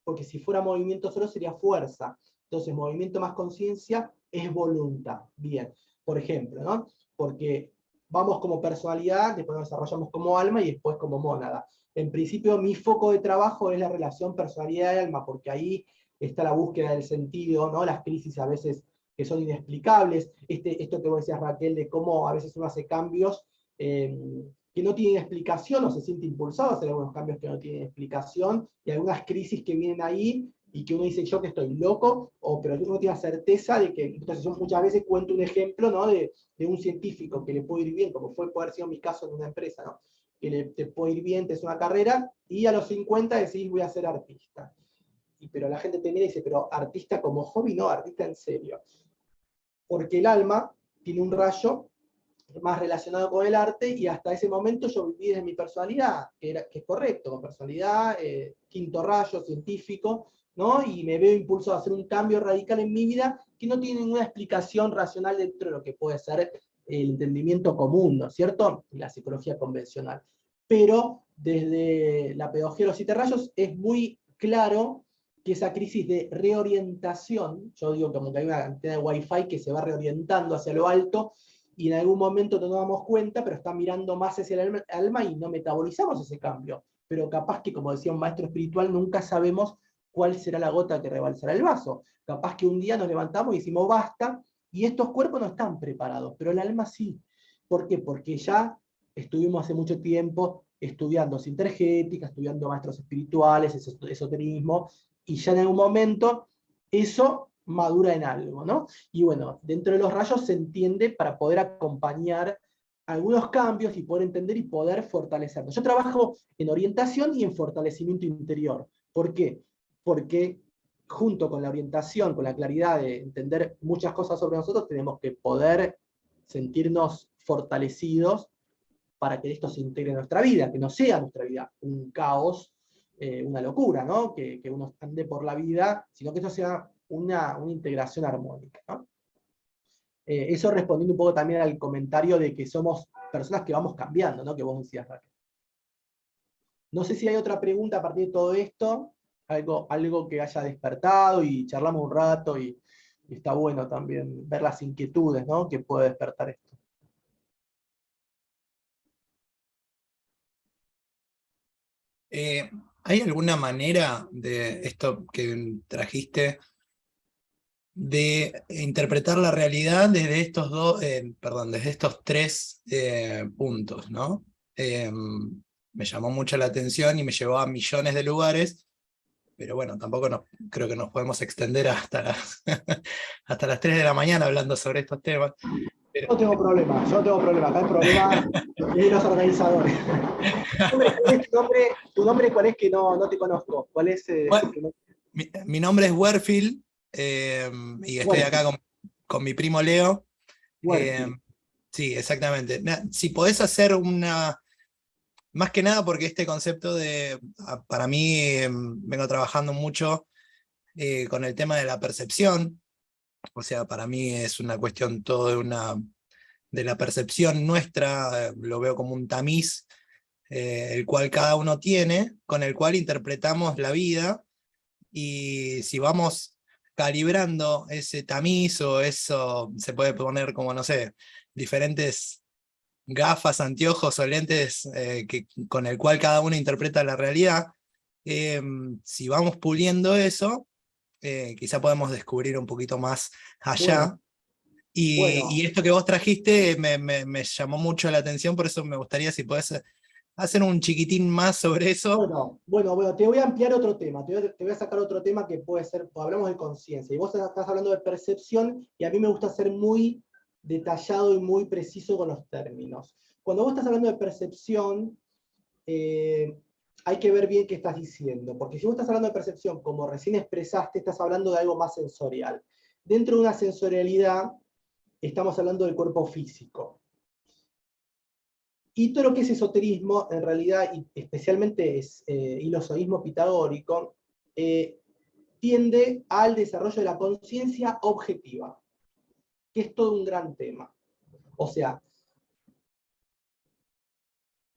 porque si fuera movimiento solo sería fuerza. Entonces, movimiento más conciencia es voluntad. Bien, por ejemplo, ¿no? Porque vamos como personalidad, después nos desarrollamos como alma y después como mónada. En principio, mi foco de trabajo es la relación personalidad y alma, porque ahí está la búsqueda del sentido, ¿no? Las crisis a veces que son inexplicables. Esto que vos decías, Raquel, de cómo a veces uno hace cambios que no tienen explicación o se siente impulsado a hacer algunos cambios que no tienen explicación y algunas crisis que vienen ahí y que uno dice yo que estoy loco, pero uno tiene la certeza de que, entonces yo muchas veces cuento un ejemplo, ¿no? de un científico que le puede ir bien, como puede haber sido mi caso en una empresa, ¿no? Que te puede ir bien, te es una carrera, y a los 50 decís voy a ser artista. Pero la gente te mira y dice, pero artista como hobby, no, artista en serio. Porque el alma tiene un rayo más relacionado con el arte, y hasta ese momento yo viví desde mi personalidad, que es correcto, con personalidad, quinto rayo, científico, ¿no? Y me veo impulsado a hacer un cambio radical en mi vida que no tiene ninguna explicación racional dentro de lo que puede ser el entendimiento común, ¿no es cierto? Y la psicología convencional. Pero desde la pedagogía de los 7 rayos es muy claro que esa crisis de reorientación, yo digo como que hay una antena de Wi-Fi que se va reorientando hacia lo alto, y en algún momento no nos damos cuenta, pero está mirando más hacia el alma y no metabolizamos ese cambio. Pero capaz que, como decía un maestro espiritual, nunca sabemos cuál será la gota que rebalsará el vaso. Capaz que un día nos levantamos y decimos basta, y estos cuerpos no están preparados, pero el alma sí. ¿Por qué? Porque ya estuvimos hace mucho tiempo estudiando sintergética, estudiando maestros espirituales, esoterismo, y ya en algún momento eso madura en algo, ¿no? Y bueno, dentro de los rayos se entiende para poder acompañar algunos cambios y poder entender y poder fortalecernos. Yo trabajo en orientación y en fortalecimiento interior. ¿Por qué? Porque junto con la orientación, con la claridad de entender muchas cosas sobre nosotros, tenemos que poder sentirnos fortalecidos para que esto se integre en nuestra vida, que no sea nuestra vida un caos una locura, ¿no? Que uno ande por la vida, sino que esto sea una integración armónica, ¿no? Eso respondiendo un poco también al comentario de que somos personas que vamos cambiando, ¿no? Que vos decías, Raquel. No sé si hay otra pregunta a partir de todo esto, algo que haya despertado y charlamos un rato y está bueno también ver las inquietudes, ¿no? Que puede despertar esto. ¿Hay alguna manera de esto que trajiste de interpretar la realidad desde estos desde estos tres puntos, ¿no? Me llamó mucho la atención y me llevó a millones de lugares, pero bueno, tampoco creo que nos podemos extender hasta hasta las 3 de la mañana hablando sobre estos temas. Yo no tengo problema, acá el problema es de los organizadores. ¿Tu nombre cuál es que no te conozco? ¿Cuál es? Mi nombre es Werfield, y estoy acá con mi primo Leo. Sí, exactamente. Si podés hacer más que nada porque este concepto para mí, vengo trabajando mucho con el tema de la percepción. O sea, para mí es una cuestión todo de la percepción nuestra, lo veo como un tamiz, el cual cada uno tiene, con el cual interpretamos la vida, y si vamos calibrando ese tamiz, o eso se puede poner como, no sé, diferentes gafas, anteojos o lentes con el cual cada uno interpreta la realidad, si vamos puliendo eso, quizá podemos descubrir un poquito más allá. Y esto que vos trajiste me llamó mucho la atención, por eso me gustaría si podés hacer un chiquitín más sobre eso. Bueno, te voy a ampliar otro tema, te voy a sacar otro tema que puede ser, hablamos de conciencia, y vos estás hablando de percepción, y a mí me gusta ser muy detallado y muy preciso con los términos. Cuando vos estás hablando de percepción, hay que ver bien qué estás diciendo, porque si vos estás hablando de percepción, como recién expresaste, estás hablando de algo más sensorial. Dentro de una sensorialidad, estamos hablando del cuerpo físico. Y todo lo que es esoterismo, en realidad, y especialmente es ilosoísmo pitagórico, tiende al desarrollo de la conciencia objetiva, que es todo un gran tema. O sea,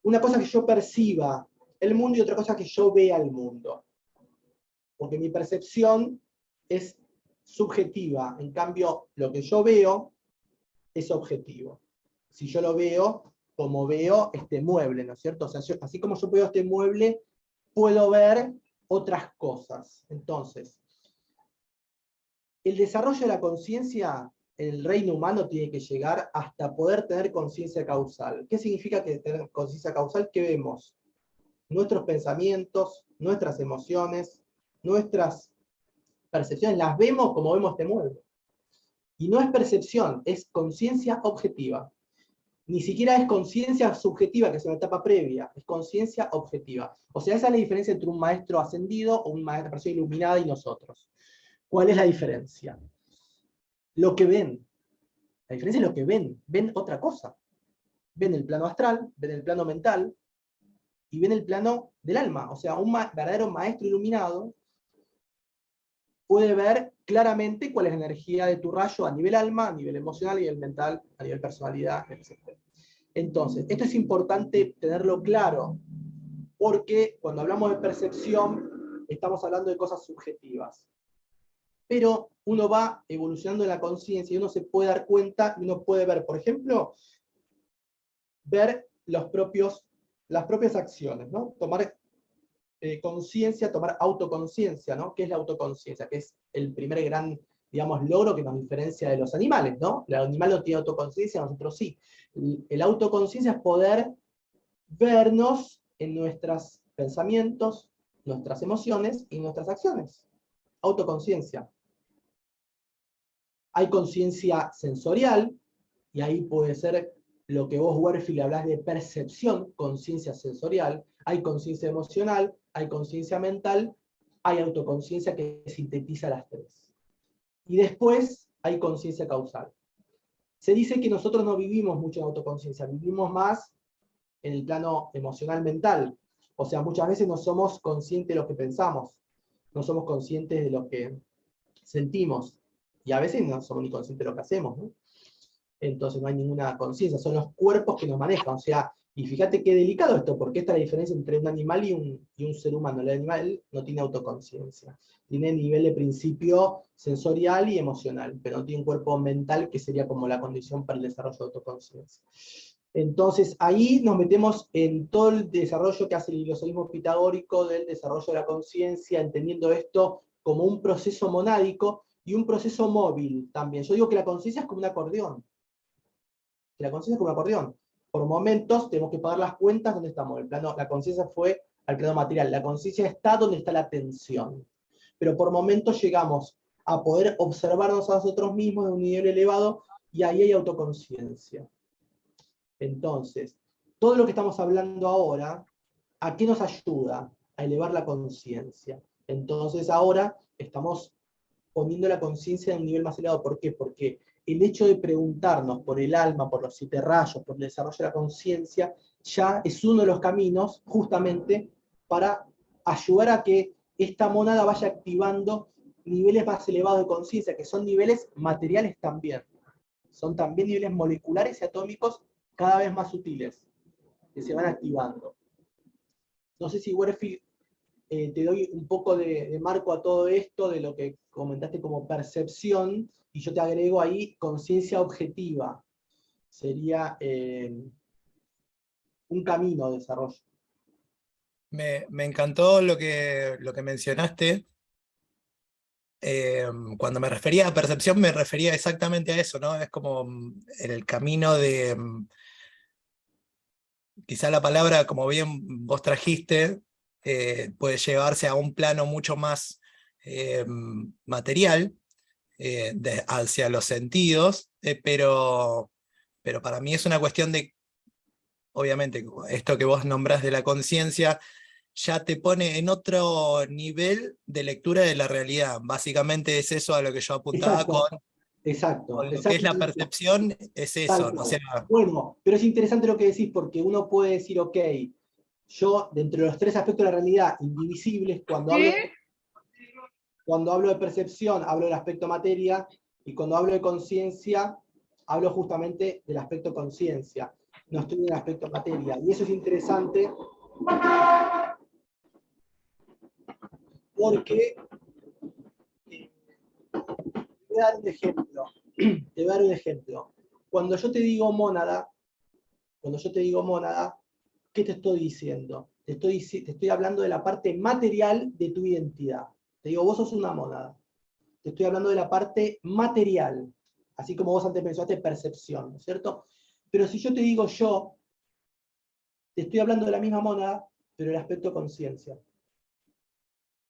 una cosa que yo perciba el mundo y otra cosa que yo vea el mundo. Porque mi percepción es subjetiva, en cambio, lo que yo veo es objetivo. Si yo lo veo como veo este mueble, ¿no es cierto? O sea, así como yo veo este mueble, puedo ver otras cosas. Entonces, el desarrollo de la conciencia en el reino humano tiene que llegar hasta poder tener conciencia causal. ¿Qué significa que tener conciencia causal? Que vemos nuestros pensamientos, nuestras emociones, nuestras percepciones, las vemos como vemos este mueble. Y no es percepción, es conciencia objetiva. Ni siquiera es conciencia subjetiva, que es una etapa previa, es conciencia objetiva. O sea, esa es la diferencia entre un maestro ascendido o una persona iluminada y nosotros. ¿Cuál es la diferencia? Lo que ven. La diferencia es lo que ven. Ven otra cosa. Ven el plano astral, ven el plano mental, y ven el plano del alma. O sea, un verdadero maestro iluminado puede ver claramente cuál es la energía de tu rayo a nivel alma, a nivel emocional, a nivel mental, a nivel personalidad, etc. Entonces, esto es importante tenerlo claro, porque cuando hablamos de percepción, estamos hablando de cosas subjetivas. Pero uno va evolucionando en la conciencia y uno se puede dar cuenta, y uno puede ver, por ejemplo, ver las propias acciones, ¿no? Tomar conciencia, tomar autoconciencia, ¿no? ¿Qué es la autoconciencia? Que es el primer gran, digamos, logro que nos diferencia de los animales, ¿no? El animal no tiene autoconciencia, nosotros sí. El autoconciencia es poder vernos en nuestros pensamientos, nuestras emociones y nuestras acciones. Autoconciencia. Hay conciencia sensorial, y ahí puede ser lo que vos, Werfield, hablás de percepción, conciencia sensorial. Hay conciencia emocional, hay conciencia mental, hay autoconciencia que sintetiza las tres. Y después hay conciencia causal. Se dice que nosotros no vivimos mucho en autoconciencia, vivimos más en el plano emocional mental. O sea, muchas veces no somos conscientes de lo que pensamos, no somos conscientes de lo que sentimos, y a veces no somos ni conscientes de lo que hacemos, ¿no? Entonces no hay ninguna conciencia, son los cuerpos que nos manejan, o sea, y fíjate qué delicado esto, porque esta es la diferencia entre un animal y un ser humano. El animal no tiene autoconciencia, tiene nivel de principio sensorial y emocional, pero no tiene un cuerpo mental que sería como la condición para el desarrollo de autoconciencia. Entonces ahí nos metemos en todo el desarrollo que hace el iliocelismo pitagórico del desarrollo de la conciencia, entendiendo esto como un proceso monádico y un proceso móvil también. Yo digo que la conciencia es como un acordeón. Que la conciencia es como un acordeón. Por momentos tenemos que pagar las cuentas donde estamos. La conciencia fue al plano material. La conciencia está donde está la atención. Pero por momentos llegamos a poder observarnos a nosotros mismos de un nivel elevado y ahí hay autoconciencia. Entonces, todo lo que estamos hablando ahora, ¿a qué nos ayuda? A elevar la conciencia. Entonces ahora estamos poniendo la conciencia en un nivel más elevado. ¿Por qué? Porque el hecho de preguntarnos por el alma, por los 7 rayos, por el desarrollo de la conciencia, ya es uno de los caminos justamente para ayudar a que esta mónada vaya activando niveles más elevados de conciencia, que son niveles materiales también. Son también niveles moleculares y atómicos cada vez más sutiles, que se van activando. No sé si Werfi, te doy un poco de marco a todo esto, de lo que comentaste como percepción, y yo te agrego ahí conciencia objetiva. Sería un camino de desarrollo. Me encantó lo que mencionaste. Cuando me refería a percepción, me refería exactamente a eso, ¿no? Es como en el camino de, quizá la palabra, como bien vos trajiste, puede llevarse a un plano mucho más material, hacia los sentidos, pero para mí es una cuestión de, obviamente, esto que vos nombrás de la conciencia, ya te pone en otro nivel de lectura de la realidad. Básicamente es eso a lo que yo apuntaba Exacto, exacto. con lo que es la percepción, es eso. O sea, Bueno, pero es interesante lo que decís, porque uno puede decir, ok, yo, dentro de los 3 aspectos de la realidad indivisibles, cuando hablo de percepción, hablo del aspecto materia, y cuando hablo de conciencia, hablo justamente del aspecto conciencia. No estoy en el aspecto materia. Y eso es interesante porque te voy a dar un ejemplo. Te voy a dar un ejemplo. Cuando yo te digo mónada, ¿qué te estoy diciendo? Te estoy hablando de la parte material de tu identidad. Te digo, vos sos una mónada. Te estoy hablando de la parte material, así como vos antes mencionaste percepción, ¿no es cierto? Pero si yo te digo yo, te estoy hablando de la misma mónada, pero el aspecto conciencia.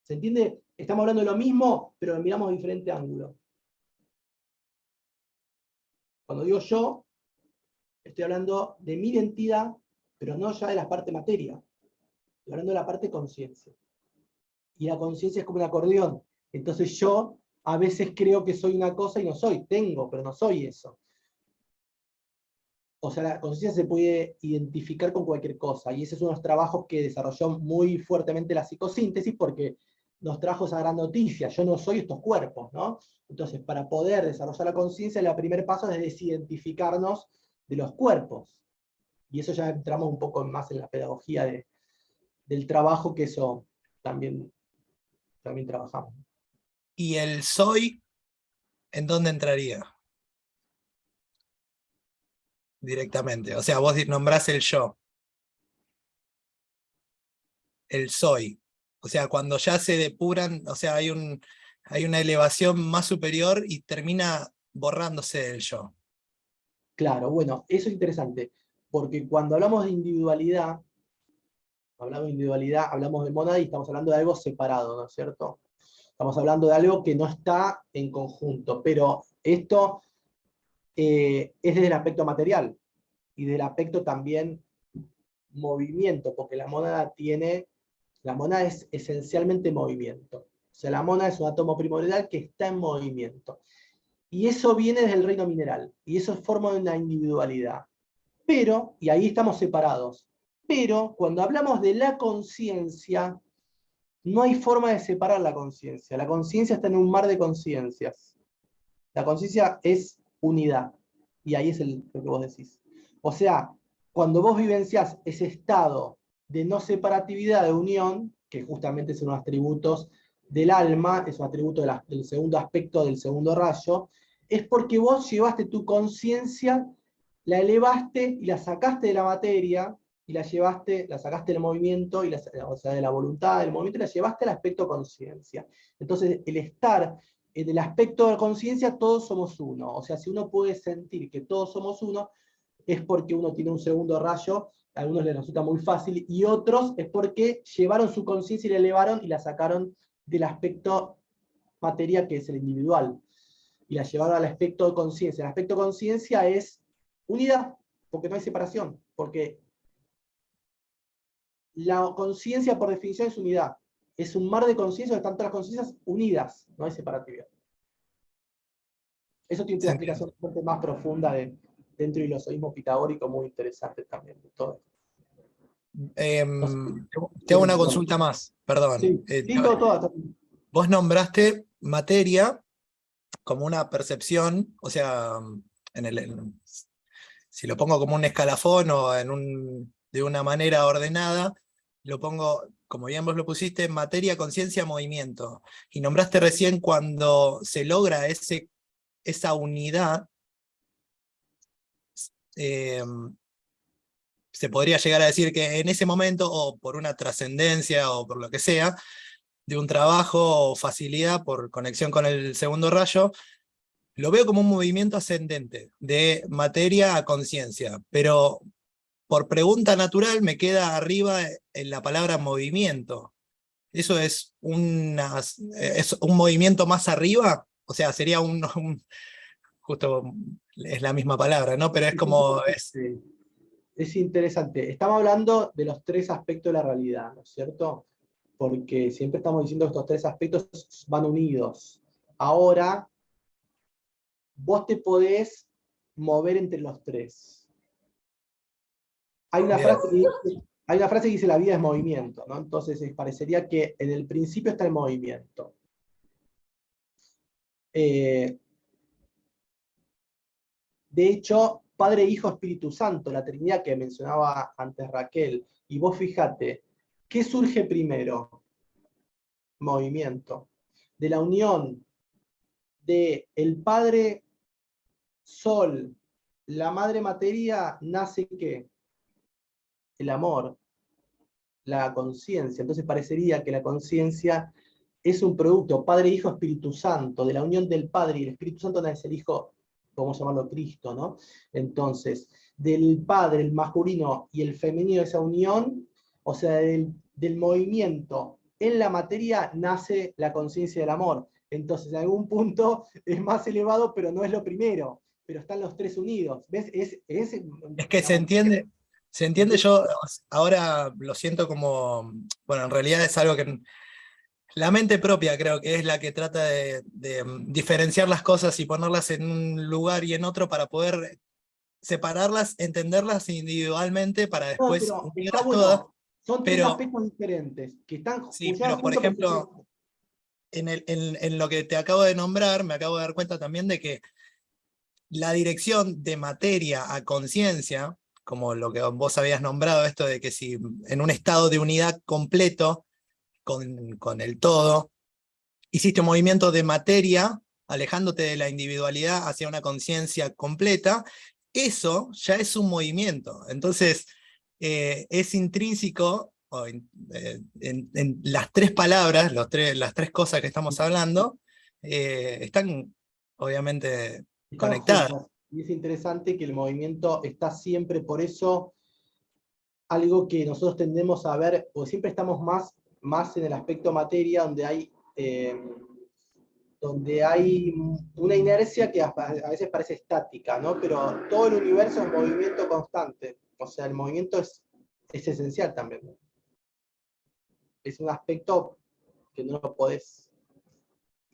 ¿Se entiende? Estamos hablando de lo mismo, pero lo miramos de diferente ángulo. Cuando digo yo, estoy hablando de mi identidad, pero no ya de la parte materia. Estoy hablando de la parte conciencia. Y la conciencia es como un acordeón. Entonces yo a veces creo que soy una cosa y no soy. Tengo, pero no soy eso. O sea, la conciencia se puede identificar con cualquier cosa. Y ese es uno de los trabajos que desarrolló muy fuertemente la psicosíntesis, porque nos trajo esa gran noticia. Yo no soy estos cuerpos, ¿no? Entonces, para poder desarrollar la conciencia, el primer paso es desidentificarnos de los cuerpos. Y eso ya entramos un poco más en la pedagogía del trabajo, que eso también trabajamos. ¿y el soy en dónde entraría? Directamente. O sea, vos nombrás el yo. El soy. O sea, cuando ya se depuran, o sea, hay una elevación más superior y termina borrándose el yo. Claro, bueno, eso es interesante, porque cuando hablamos de individualidad, hablamos de mónada y estamos hablando de algo separado, ¿no es cierto? Estamos hablando de algo que no está en conjunto, pero esto es desde el aspecto material y del aspecto también movimiento, porque la mónada es esencialmente movimiento. O sea, la mónada es un átomo primordial que está en movimiento. Y eso viene desde el reino mineral, y eso forma una individualidad. Pero, y ahí estamos separados, Pero cuando hablamos de la conciencia, no hay forma de separar la conciencia. La conciencia está en un mar de conciencias. La conciencia es unidad. Y ahí es lo que vos decís. O sea, cuando vos vivenciás ese estado de no separatividad, de unión, que justamente son los atributos del alma, es un atributo del segundo aspecto del segundo rayo, es porque vos llevaste tu conciencia, la elevaste y la sacaste de la materia, y la llevaste, la sacaste del movimiento, o sea, de la voluntad, del movimiento, y la llevaste al aspecto conciencia. Entonces, el estar en el aspecto de conciencia, todos somos uno. O sea, si uno puede sentir que todos somos uno, es porque uno tiene un segundo rayo, a algunos les resulta muy fácil, y otros es porque llevaron su conciencia y la elevaron y la sacaron del aspecto materia, que es el individual, y la llevaron al aspecto de conciencia. El aspecto de conciencia es unidad, porque no hay separación, porque la conciencia por definición es unidad. Es un mar de conciencia donde están todas las conciencias unidas, no hay separatividad. Eso tiene una explicación bastante más profunda dentro del ilozoísmo pitagórico, muy interesante también. De todo. Te hago una consulta más, perdón. Sí, todo. Vos nombraste materia como una percepción, o sea, si lo pongo como un escalafón o de una manera ordenada, lo pongo, como bien vos lo pusiste, materia, conciencia, movimiento. Y nombraste recién cuando se logra esa unidad, se podría llegar a decir que en ese momento, o por una trascendencia, o por lo que sea, de un trabajo o facilidad por conexión con el segundo rayo, lo veo como un movimiento ascendente, de materia a conciencia, pero por pregunta natural me queda arriba en la palabra movimiento. ¿Eso es un movimiento más arriba? O sea, sería justo es la misma palabra, ¿no? Pero es como... Es interesante. Estamos hablando de los tres aspectos de la realidad, ¿no es cierto? Porque siempre estamos diciendo que estos tres aspectos van unidos. Ahora, vos te podés mover entre los tres. Hay una frase que dice la vida es movimiento, ¿no? Entonces parecería que en el principio está el movimiento. De hecho, Padre, Hijo, Espíritu Santo, la Trinidad que mencionaba antes Raquel, y vos fíjate, ¿qué surge primero? Movimiento. De la unión de el Padre Sol, la Madre Materia, nace ¿qué? El amor, la conciencia. Entonces parecería que la conciencia es un producto, Padre, Hijo, Espíritu Santo, de la unión del Padre y el Espíritu Santo nace el Hijo, podemos llamarlo Cristo, ¿no? Entonces, del Padre, el masculino y el femenino, esa unión, o sea, del movimiento en la materia nace la conciencia del amor. Entonces, en algún punto es más elevado, pero no es lo primero. Pero están los tres unidos. ¿Ves? Es que se entiende, yo ahora lo siento como, bueno, en realidad es algo que la mente propia creo que es la que trata de diferenciar las cosas y ponerlas en un lugar y en otro para poder separarlas, entenderlas individualmente para después unirlas todas. Son tres aspectos diferentes que están sí, pero por ejemplo, en lo que te acabo de nombrar, me acabo de dar cuenta también de que la dirección de materia a conciencia, como lo que vos habías nombrado, esto de que si en un estado de unidad completo con el todo, hiciste un movimiento de materia, alejándote de la individualidad hacia una conciencia completa, eso ya es un movimiento. Entonces, es intrínseco en las tres palabras, las tres cosas que estamos hablando, están obviamente conectadas. Y es interesante que el movimiento está siempre, por eso, algo que nosotros tendemos a ver, porque siempre estamos más en el aspecto materia, donde hay una inercia que a veces parece estática, ¿no? Pero todo el universo es movimiento constante. O sea, el movimiento es esencial también. Es un aspecto que no lo podés.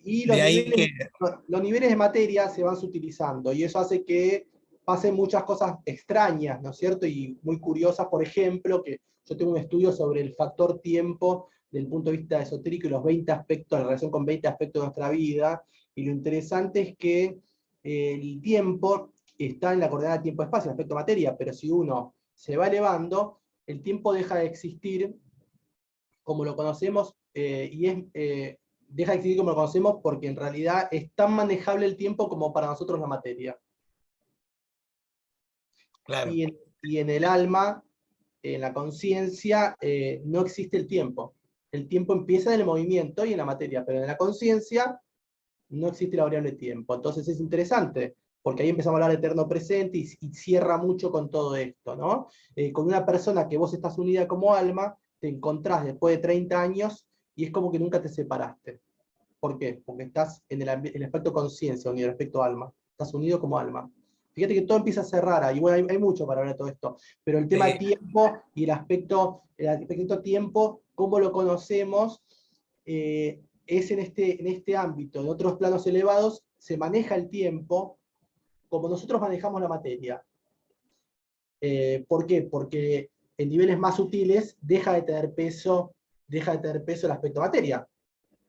Y los niveles de materia se van sutilizando, y eso hace que pasen muchas cosas extrañas, ¿no es cierto? Y muy curiosas, por ejemplo, que yo tengo un estudio sobre el factor tiempo desde el punto de vista esotérico y los 20 aspectos, la relación con 20 aspectos de nuestra vida, y lo interesante es que el tiempo está en la coordenada tiempo-espacio, el aspecto materia, pero si uno se va elevando, el tiempo deja de existir como lo conocemos, deja de existir como lo conocemos porque en realidad es tan manejable el tiempo como para nosotros la materia. Claro. Y en el alma, en la conciencia, no existe el tiempo. El tiempo empieza en el movimiento y en la materia, pero en la conciencia no existe la variable tiempo. Entonces es interesante, porque ahí empezamos a hablar de eterno presente y cierra mucho con todo esto, ¿no? Con una persona que vos estás unida como alma, te encontrás después de 30 años y es como que nunca te separaste. ¿Por qué? Porque estás en el aspecto conciencia, o en el aspecto alma. Estás unido como alma. Fíjate que todo empieza a cerrar ahí. Bueno, hay mucho para hablar de todo esto. Pero el tema tiempo y el aspecto tiempo, cómo lo conocemos, es en este ámbito. En otros planos elevados se maneja el tiempo como nosotros manejamos la materia. ¿Por qué? Porque en niveles más sutiles deja de tener peso el aspecto materia,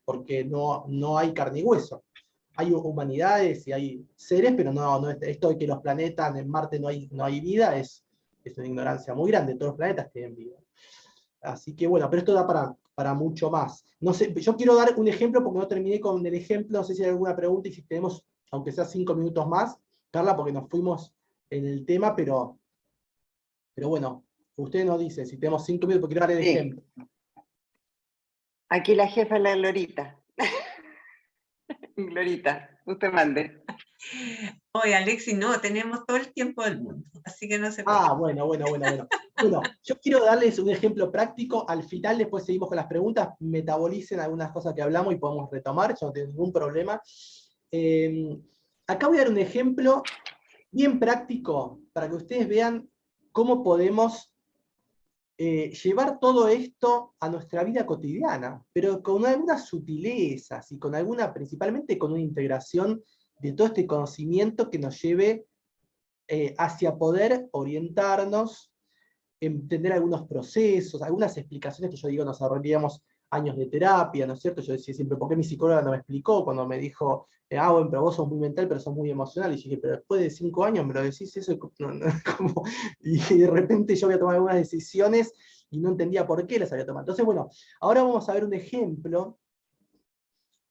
porque no hay carne y hueso. Hay humanidades y hay seres, pero no esto de que los planetas, en Marte no hay vida, es una ignorancia muy grande. Todos los planetas tienen vida. Así que bueno, pero esto da para mucho más. No sé, yo quiero dar un ejemplo porque no terminé con el ejemplo, no sé si hay alguna pregunta y si tenemos, aunque sea 5 minutos más, Carla, porque nos fuimos en el tema, pero bueno, usted nos dice si tenemos 5 minutos, porque quiero dar el ejemplo. Aquí la jefa es la Glorita. Glorita, usted mande. Oye, Alexis, no, tenemos todo el tiempo del mundo, así que no se puede. Bueno. Bueno, yo quiero darles un ejemplo práctico, al final después seguimos con las preguntas, metabolicen algunas cosas que hablamos y podemos retomar, yo no tengo ningún problema. Acá voy a dar un ejemplo bien práctico para que ustedes vean cómo podemos llevar todo esto a nuestra vida cotidiana, pero con algunas sutilezas y principalmente con una integración de todo este conocimiento que nos lleve hacia poder orientarnos, entender algunos procesos, algunas explicaciones que yo digo nos ahorraríamos años de terapia, ¿no es cierto? Yo decía siempre, ¿por qué mi psicóloga no me explicó cuando me dijo, bueno, pero vos sos muy mental, pero sos muy emocional? Y yo dije, pero después de 5 años me lo decís eso, y de repente yo voy a tomar algunas decisiones y no entendía por qué las había tomado. Entonces, bueno, ahora vamos a ver un ejemplo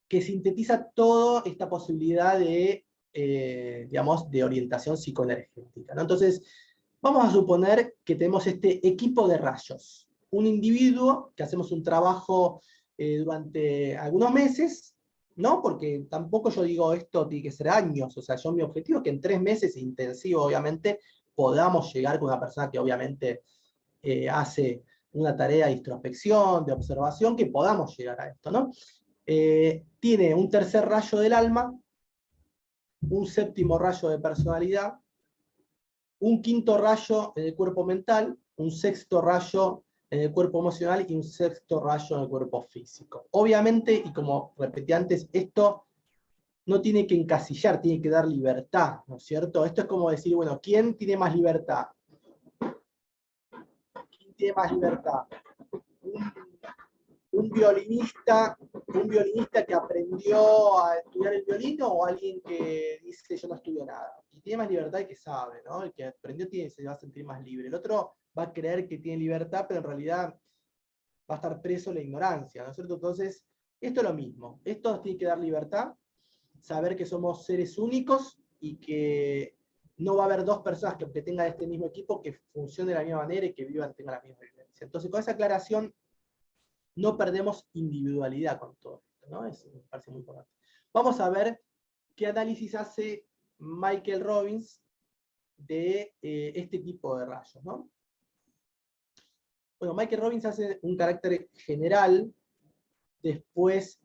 que sintetiza toda esta posibilidad de, digamos, de orientación psicoenergética, ¿no? Entonces, vamos a suponer que tenemos este equipo de rayos. Un individuo que hacemos un trabajo durante algunos meses, ¿no? Porque tampoco yo digo esto tiene que ser años, o sea, mi objetivo es que en 3 meses intensivo, obviamente, podamos llegar con una persona que obviamente hace una tarea de introspección, de observación, que podamos llegar a esto, ¿no? Tiene un tercer rayo del alma, un séptimo rayo de personalidad, un quinto rayo en el cuerpo mental, un sexto rayo en el cuerpo emocional y un sexto rayo en el cuerpo físico. Obviamente, y como repetí antes, esto no tiene que encasillar, tiene que dar libertad, ¿no es cierto? Esto es como decir, bueno, ¿quién tiene más libertad? ¿Quién tiene más libertad? Un violinista que aprendió a estudiar el violín o alguien que dice yo no estudio nada. Y tiene más libertad el que sabe, ¿no? El que aprendió se va a sentir más libre. El otro va a creer que tiene libertad, pero en realidad va a estar preso en la ignorancia, ¿no es cierto? Entonces, esto es lo mismo. Esto tiene que dar libertad, saber que somos seres únicos y que no va a haber 2 personas que tengan este mismo equipo que funcione de la misma manera y que tengan la misma vivencia. Entonces, con esa aclaración, no perdemos individualidad con todo esto, ¿no? Eso me parece muy importante. Vamos a ver qué análisis hace Michael Robbins de este tipo de rayos, ¿no? Bueno, Michael Robbins hace un carácter general, después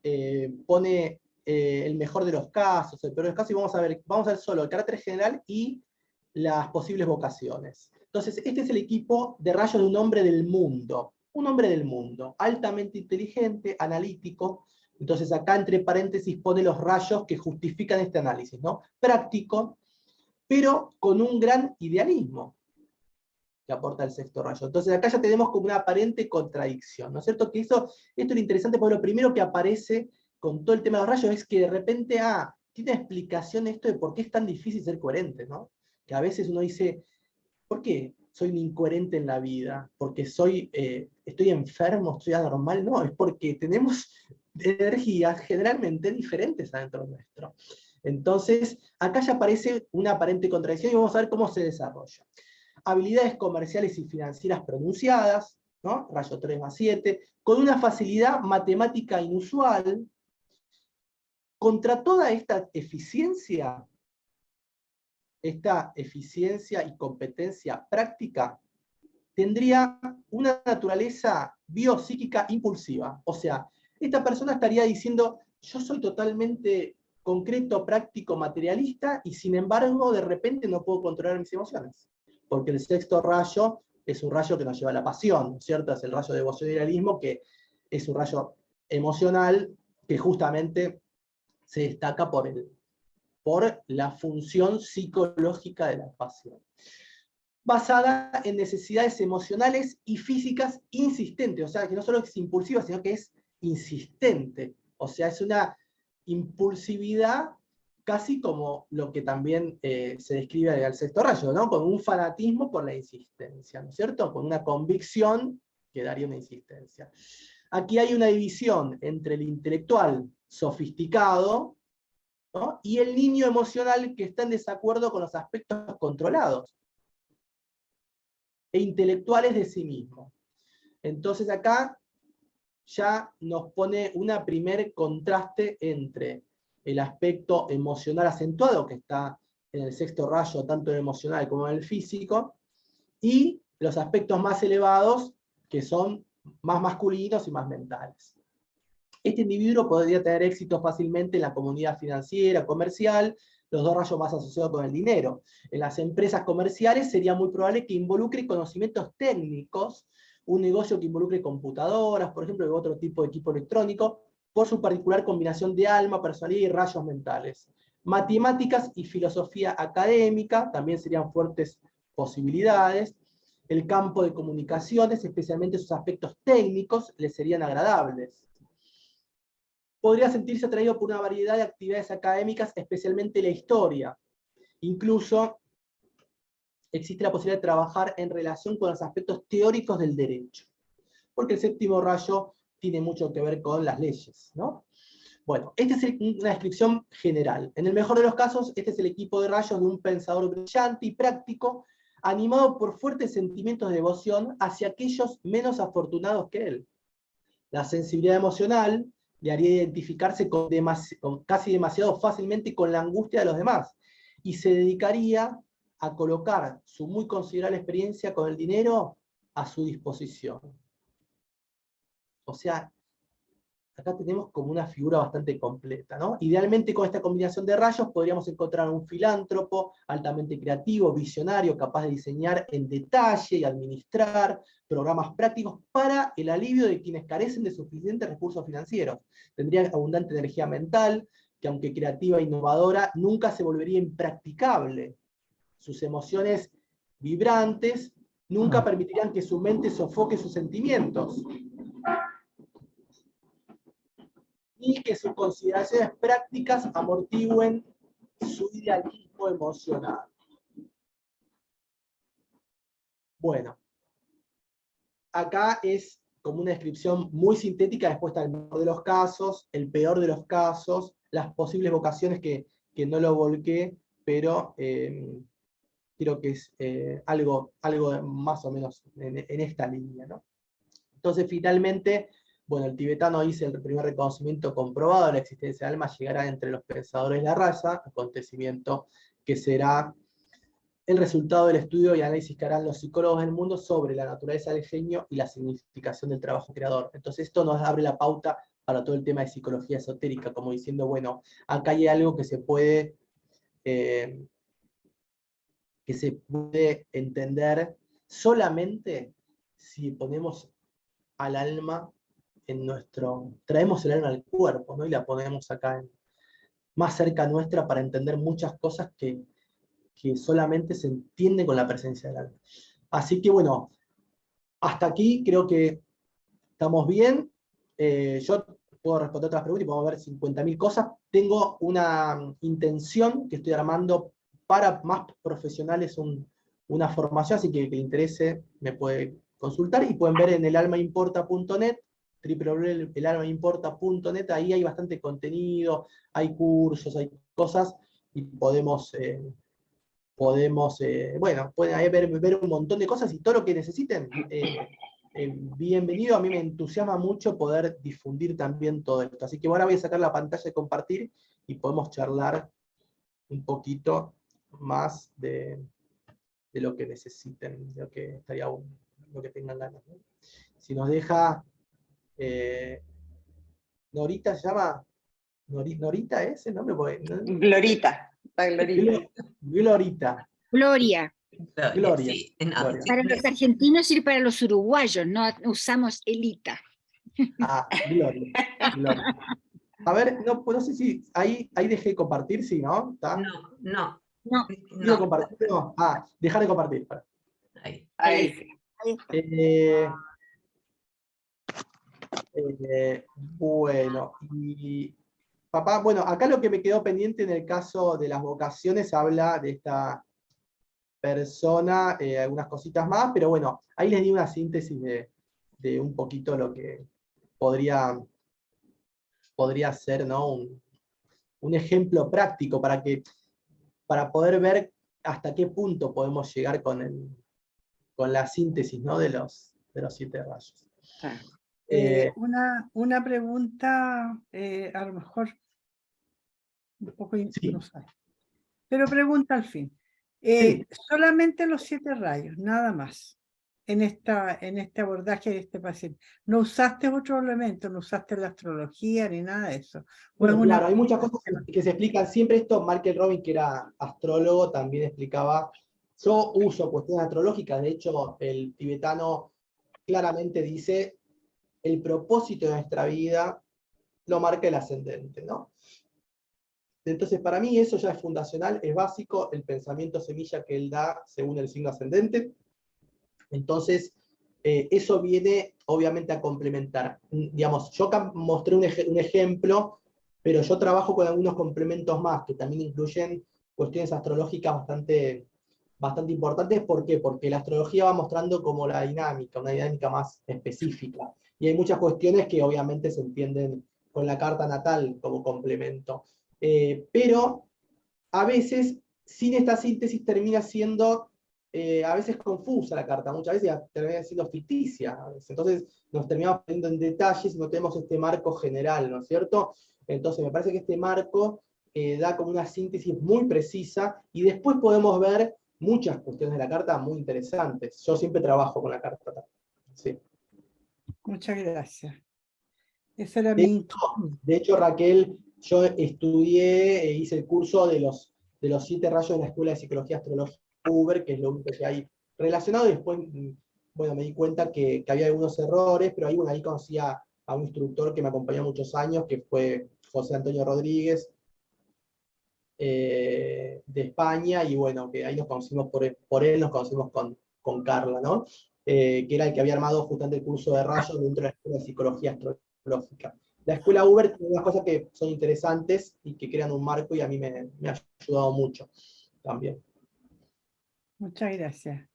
pone el mejor de los casos, el peor de los casos, y vamos a ver solo el carácter general y las posibles vocaciones. Entonces, este es el equipo de rayos de un hombre del mundo. Un hombre del mundo, altamente inteligente, analítico. Entonces acá entre paréntesis pone los rayos que justifican este análisis, ¿no? Práctico, pero con un gran idealismo que aporta el sexto rayo. Entonces acá ya tenemos como una aparente contradicción, ¿no es cierto? Que esto es interesante porque lo primero que aparece con todo el tema de los rayos es que de repente, tiene explicación esto de por qué es tan difícil ser coherente, ¿no? Que a veces uno dice, ¿por qué soy un incoherente en la vida? ¿Porque estoy enfermo, estoy anormal? No, es porque tenemos energías generalmente diferentes adentro nuestro. Entonces, acá ya aparece una aparente contradicción y vamos a ver cómo se desarrolla. Habilidades comerciales y financieras pronunciadas, ¿no? Rayo 3+7, con una facilidad matemática inusual. Contra toda esta eficiencia y competencia práctica, tendría una naturaleza biopsíquica impulsiva. O sea, esta persona estaría diciendo, yo soy totalmente concreto, práctico, materialista, y sin embargo, de repente no puedo controlar mis emociones. Porque el sexto rayo es un rayo que nos lleva a la pasión, ¿no es cierto? Es el rayo de devoción y idealismo, que es un rayo emocional que justamente se destaca por la función psicológica de la pasión. Basada en necesidades emocionales y físicas insistentes, o sea, que no solo es impulsiva, sino que es insistente. O sea, es una impulsividad casi como lo que también se describe al sexto rayo, ¿no? Con un fanatismo por la insistencia, ¿no es cierto? Con una convicción que daría una insistencia. Aquí hay una división entre el intelectual sofisticado, ¿no? Y el niño emocional que está en desacuerdo con los aspectos controlados e intelectuales de sí mismo. Entonces acá ya nos pone un primer contraste entre el aspecto emocional acentuado, que está en el sexto rayo, tanto en el emocional como en el físico, y los aspectos más elevados, que son más masculinos y más mentales. Este individuo podría tener éxito fácilmente en la comunidad financiera, comercial, los dos rayos más asociados con el dinero. En las empresas comerciales sería muy probable que involucre conocimientos técnicos, un negocio que involucre computadoras, por ejemplo, u otro tipo de equipo electrónico, por su particular combinación de alma, personalidad y rayos mentales. Matemáticas y filosofía académica también serían fuertes posibilidades. El campo de comunicaciones, especialmente sus aspectos técnicos, le serían agradables. Podría sentirse atraído por una variedad de actividades académicas, especialmente la historia. Incluso existe la posibilidad de trabajar en relación con los aspectos teóricos del derecho, porque el séptimo rayo tiene mucho que ver con las leyes, ¿no? Bueno, esta es una descripción general. En el mejor de los casos, este es el equipo de rayos de un pensador brillante y práctico, animado por fuertes sentimientos de devoción hacia aquellos menos afortunados que él. La sensibilidad emocional le haría identificarse con casi demasiado fácilmente con la angustia de los demás, y se dedicaría a colocar su muy considerable experiencia con el dinero a su disposición. O sea, acá tenemos como una figura bastante completa, ¿no? Idealmente con esta combinación de rayos podríamos encontrar un filántropo altamente creativo, visionario, capaz de diseñar en detalle y administrar programas prácticos para el alivio de quienes carecen de suficientes recursos financieros. Tendría abundante energía mental, que aunque creativa e innovadora, nunca se volvería impracticable. Sus emociones vibrantes nunca permitirían que su mente sofoque sus sentimientos, y que sus consideraciones prácticas amortigüen su idealismo emocional. Bueno, acá es como una descripción muy sintética, después está el mejor de los casos, el peor de los casos, las posibles vocaciones que no lo volqué, pero creo que es algo más o menos en esta línea, ¿no? Entonces, finalmente, bueno, el tibetano dice el primer reconocimiento comprobado de la existencia del alma llegará entre los pensadores de la raza, acontecimiento que será el resultado del estudio y análisis que harán los psicólogos del mundo sobre la naturaleza del genio y la significación del trabajo creador. Entonces esto nos abre la pauta para todo el tema de psicología esotérica, como diciendo, bueno, acá hay algo que se puede entender solamente si ponemos al alma traemos el alma al cuerpo, ¿no? Y la ponemos acá más cerca nuestra para entender muchas cosas que que solamente se entiende con la presencia del alma. Así que bueno, hasta aquí creo que estamos bien. Yo puedo responder otras preguntas y podemos ver 50.000 cosas. Tengo una intención que estoy armando para más profesionales, una formación, así que el que le interese me puede consultar y pueden ver en elalmaimporta.net, www.elalmaimporta.net, ahí hay bastante contenido, hay cursos, hay cosas, y podemos, bueno, pueden ahí ver un montón de cosas y todo lo que necesiten. Bienvenido, a mí me entusiasma mucho poder difundir también todo esto. Así que ahora voy a sacar la pantalla de compartir y podemos charlar un poquito más de lo que necesiten, de lo que estaría bueno, lo que tengan ganas, ¿no? Si nos deja, Norita se llama, Norita es el nombre, Glorita, la Glorita. Glorita. Gloria. Gloria. Sí, no, Gloria. Para los argentinos y para los uruguayos, no usamos Elita. Ah, Gloria. Gloria. A ver, no sé si ahí dejé de compartir, sí, ¿no? ¿Está? No. ¿Quiero compartir? No. Ah, dejar de compartir. Ahí. Ahí sí. Bueno, y papá, bueno, acá lo que me quedó pendiente en el caso de las vocaciones, habla de esta persona, algunas cositas más, pero bueno, ahí les di una síntesis de un poquito lo que podría ser, ¿no? Un ejemplo práctico para poder ver hasta qué punto podemos llegar con la síntesis, ¿no? de los 7 rayos. Una pregunta, a lo mejor un poco Sí. no sé, pero pregunta al fin. Sí. Solamente los 7 rayos, nada más, en este abordaje de este paciente. No usaste otro elemento, no usaste la astrología ni nada de eso. Bueno, claro, hay muchas cosas que se explican siempre esto. Michael Robin, que era astrólogo, también explicaba. Yo uso cuestiones astrológicas, de hecho, el tibetano claramente dice: el propósito de nuestra vida lo marca el ascendente, ¿no? Entonces, para mí eso ya es fundacional, es básico, el pensamiento semilla que él da según el signo ascendente. Entonces, eso viene obviamente a complementar. Digamos, yo mostré un ejemplo, pero yo trabajo con algunos complementos más, que también incluyen cuestiones astrológicas bastante importantes. ¿Por qué? Porque la astrología va mostrando como la dinámica, una dinámica más específica. Y hay muchas cuestiones que obviamente se entienden con la carta natal como complemento. Pero a veces, sin esta síntesis, termina siendo a veces confusa la carta, muchas veces termina siendo ficticia. Entonces nos terminamos poniendo en detalles y no tenemos este marco general, ¿no es cierto? Entonces me parece que este marco da como una síntesis muy precisa y después podemos ver muchas cuestiones de la carta muy interesantes. Yo siempre trabajo con la carta. Sí. Muchas gracias. Esa era de hecho, Raquel, yo estudié, hice el curso de los 7 rayos de la Escuela de Psicología Astrológica Uber, que es lo único que hay relacionado, y después, bueno, me di cuenta que había algunos errores, pero ahí conocí a un instructor que me acompañó muchos años, que fue José Antonio Rodríguez, de España, y bueno, que ahí nos conocimos por él nos conocimos con Carla, ¿no? Que era el que había armado justamente el curso de rayos dentro de la Escuela de Psicología Astrológica. La Escuela Uber tiene unas cosas que son interesantes y que crean un marco, y a mí me ha ayudado mucho también. Muchas gracias.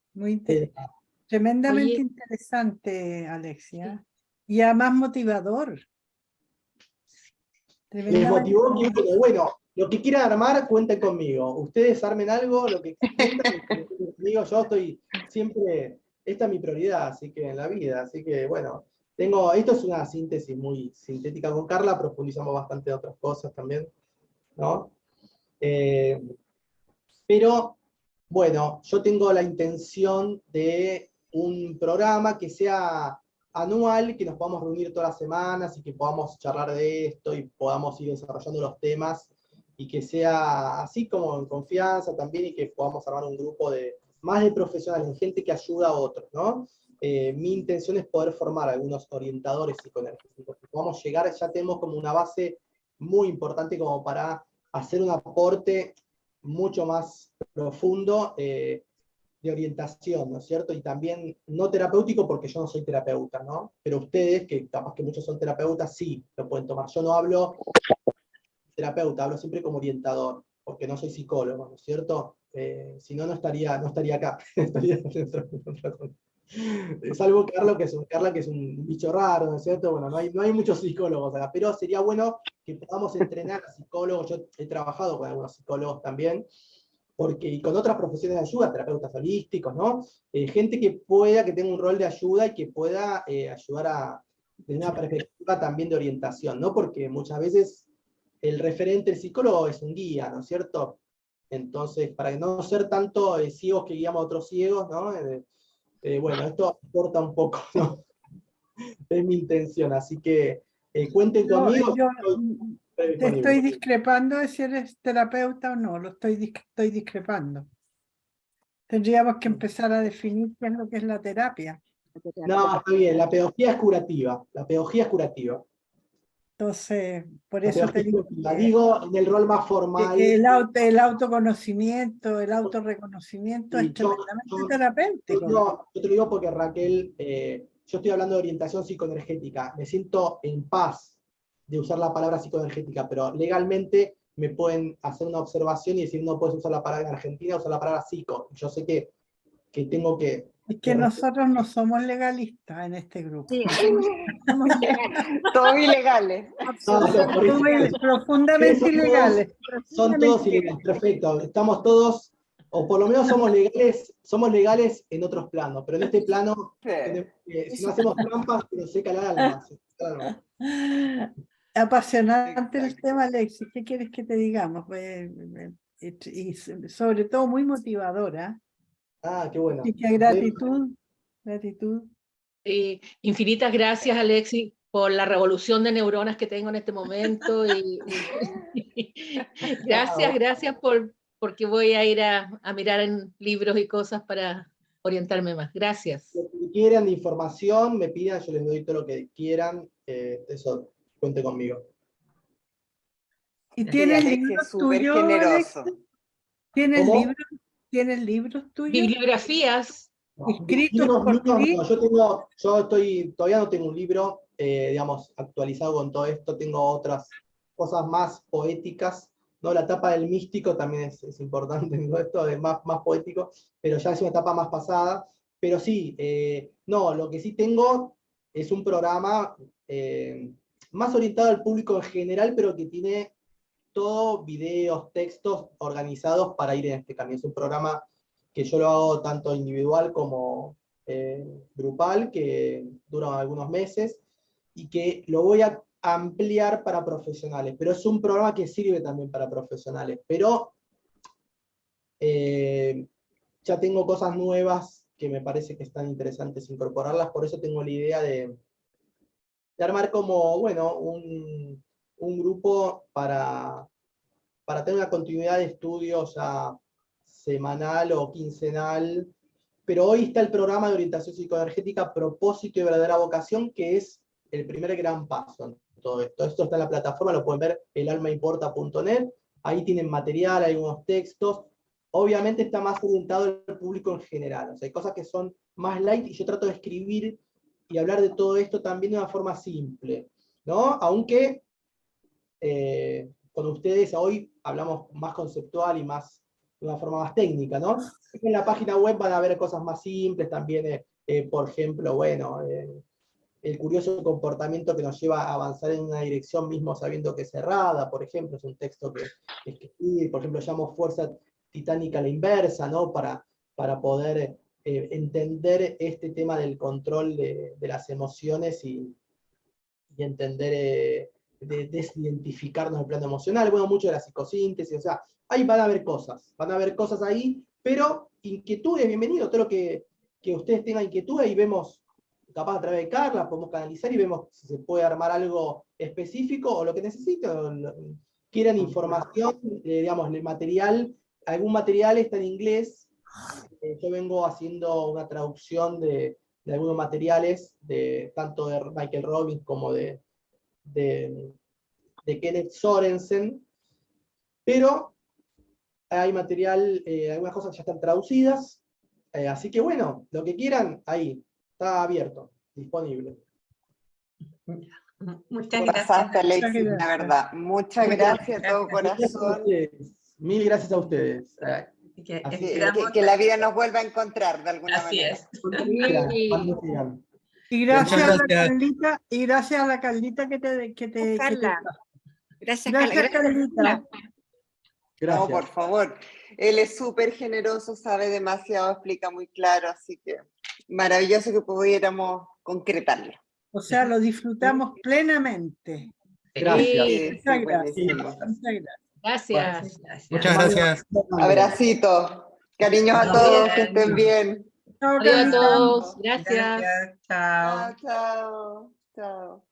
Tremendamente Oye, interesante, Alexia. Y además motivador. Les motivó que, bueno, lo que quieran armar, cuenten conmigo. Ustedes armen algo, lo que sientan, cuenten conmigo. Yo estoy siempre, esta es mi prioridad, así que en la vida. Así que, bueno, esto es una síntesis muy sintética. Con Carla profundizamos bastante en otras cosas también, ¿no? Pero, bueno, yo tengo la intención de un programa que sea anual, que nos podamos reunir todas las semanas y que podamos charlar de esto y podamos ir desarrollando los temas, y que sea así como en confianza también, y que podamos armar un grupo más de profesionales, de gente que ayuda a otros, ¿no? Mi intención es poder formar algunos orientadores psicoenergéticos, que podamos llegar, ya tenemos como una base muy importante como para hacer un aporte mucho más profundo de orientación, ¿no es cierto? Y también no terapéutico porque yo no soy terapeuta, ¿no? Pero ustedes, que capaz que muchos son terapeutas, sí lo pueden tomar. Yo no hablo terapeuta, hablo siempre como orientador, porque no soy psicólogo, ¿no es cierto? Si no, no estaría acá. Estaría en otra cosa. Salvo Carla, que es un bicho raro, ¿no es cierto? Bueno, no hay muchos psicólogos acá, pero sería bueno que podamos entrenar a psicólogos. Yo he trabajado con algunos psicólogos también, y con otras profesiones de ayuda, terapeutas holísticos, ¿no? Gente que tenga un rol de ayuda y que pueda ayudar a tener una perspectiva también de orientación, ¿no? Porque muchas veces el referente, el psicólogo, es un guía, ¿no es cierto? Entonces, para no ser tanto ciegos que guiamos a otros ciegos, ¿no? Bueno, esto aporta un poco, ¿no? Es mi intención, así que cuenten conmigo. Yo Estoy te disponible. estoy discrepando de si eres terapeuta o no, estoy discrepando. Tendríamos que empezar a definir qué es lo que es la terapia. No, está bien, la pedagogía es curativa. La pedagogía es curativa. Entonces, por La eso te pedagogía es digo curativa. Digo, en el rol más formal. el autoconocimiento, el autorreconocimiento es Y tremendamente terapéutico. yo te lo digo porque Raquel, yo estoy hablando de orientación psicoenergética. Me siento en paz de usar la palabra psicoenergética, pero legalmente me pueden hacer una observación y decir no puedes usar la palabra en Argentina, usar la palabra psico. Yo sé que tengo que... Es que nosotros no somos legalistas en este grupo. Sí, somos ilegales. Todos ilegales. No, por eso- Somos profundamente Son todos- ilegales. Son todos ilegales, perfecto. Estamos todos, o por lo menos somos legales en otros planos, pero en este plano, si no hacemos trampas, nos seca el alma. Se seca el alma. Apasionante el Exacto. tema, Alexis. ¿Qué quieres que te digamos? Y sobre todo muy motivadora. Ah, qué bueno. Así que gratitud. Infinitas gracias, Alexis, por la revolución de neuronas que tengo en este momento. Gracias porque voy a ir a mirar en libros y cosas para orientarme más. Gracias. Lo que quieran de información, me pidan, yo les doy todo lo que quieran. Eso, cuente conmigo. ¿Y Sí, tienes Alexis libros es súper tuyos, generoso. Alexis? ¿Tienes ¿Cómo? libros tuyos? Bibliografías. ¿Escritos Libros por míos ti? no, todavía no tengo un libro, digamos, actualizado con todo esto, tengo otras cosas más poéticas, ¿no? La etapa del místico también es importante en todo esto, de más poético, pero ya es una etapa más pasada, pero sí, no, lo que sí tengo es un programa más orientado al público en general, pero que tiene todo videos, textos organizados para ir en este camino. Es un programa que yo lo hago tanto individual como grupal, que dura algunos meses, y que lo voy a ampliar para profesionales, pero es un programa que sirve también para profesionales, pero ya tengo cosas nuevas que me parece que están interesantes incorporarlas, por eso tengo la idea de armar como, bueno, un grupo para tener una continuidad de estudios ya semanal o quincenal, pero hoy está el programa de orientación psicoenergética Propósito y Verdadera Vocación, que es el primer gran paso en todo esto. Esto está en la plataforma, lo pueden ver, elalmaimporta.net, ahí tienen material, algunos textos, obviamente está más orientado al público en general, o sea, hay cosas que son más light y yo trato de escribir y hablar de todo esto también de una forma simple, ¿no? Aunque con ustedes hoy hablamos más conceptual y más de una forma más técnica, ¿no? En la página web van a ver cosas más simples también, por ejemplo, bueno, el curioso comportamiento que nos lleva a avanzar en una dirección mismo sabiendo que es errada, por ejemplo, es un texto que escribí, por ejemplo, llamo fuerza titánica a la inversa, ¿no? Para poder entender este tema del control de las emociones y entender, de desidentificarnos del plano emocional, bueno, mucho de la psicosíntesis, o sea, ahí van a haber cosas ahí, pero inquietudes, bienvenido, todo lo que ustedes tengan inquietudes y vemos, capaz a través de Carla, podemos canalizar y vemos si se puede armar algo específico o lo que necesiten, quieran información, digamos, el material, algún material está en inglés, yo vengo haciendo una traducción de algunos materiales, tanto de Michael Robbins como de Kenneth Sorensen, pero hay material, algunas cosas ya están traducidas, así que bueno, lo que quieran, ahí, está abierto, disponible. Muchas Pasaste, gracias. Alexis, la gracias. verdad. Muchas gracias de todo Gracias. corazón. Mil gracias a ustedes. Así que Así esperamos Que la vida nos vuelva a encontrar de alguna Así manera. es. cuando quieran, Sí. cuando quieran. Y gracias a la gracias. Carlita, y gracias a la Carlita que te Carla. trajo. Gracias, Carla. Gracias, Carlita. Carla. No, Gracias. por favor. Él es súper generoso, sabe demasiado, explica muy claro, así que maravilloso que pudiéramos concretarlo. O sea, lo disfrutamos plenamente. Gracias. Sí, Sí, Muchas sí, gracias. buenísimo. Muchas gracias. gracias. Gracias. Muchas gracias. Abracitos. Cariños a todos, que estén bien. Chao, Adiós a Carlita. todos. Gracias. Gracias. Chao. Chao, chao. Chao.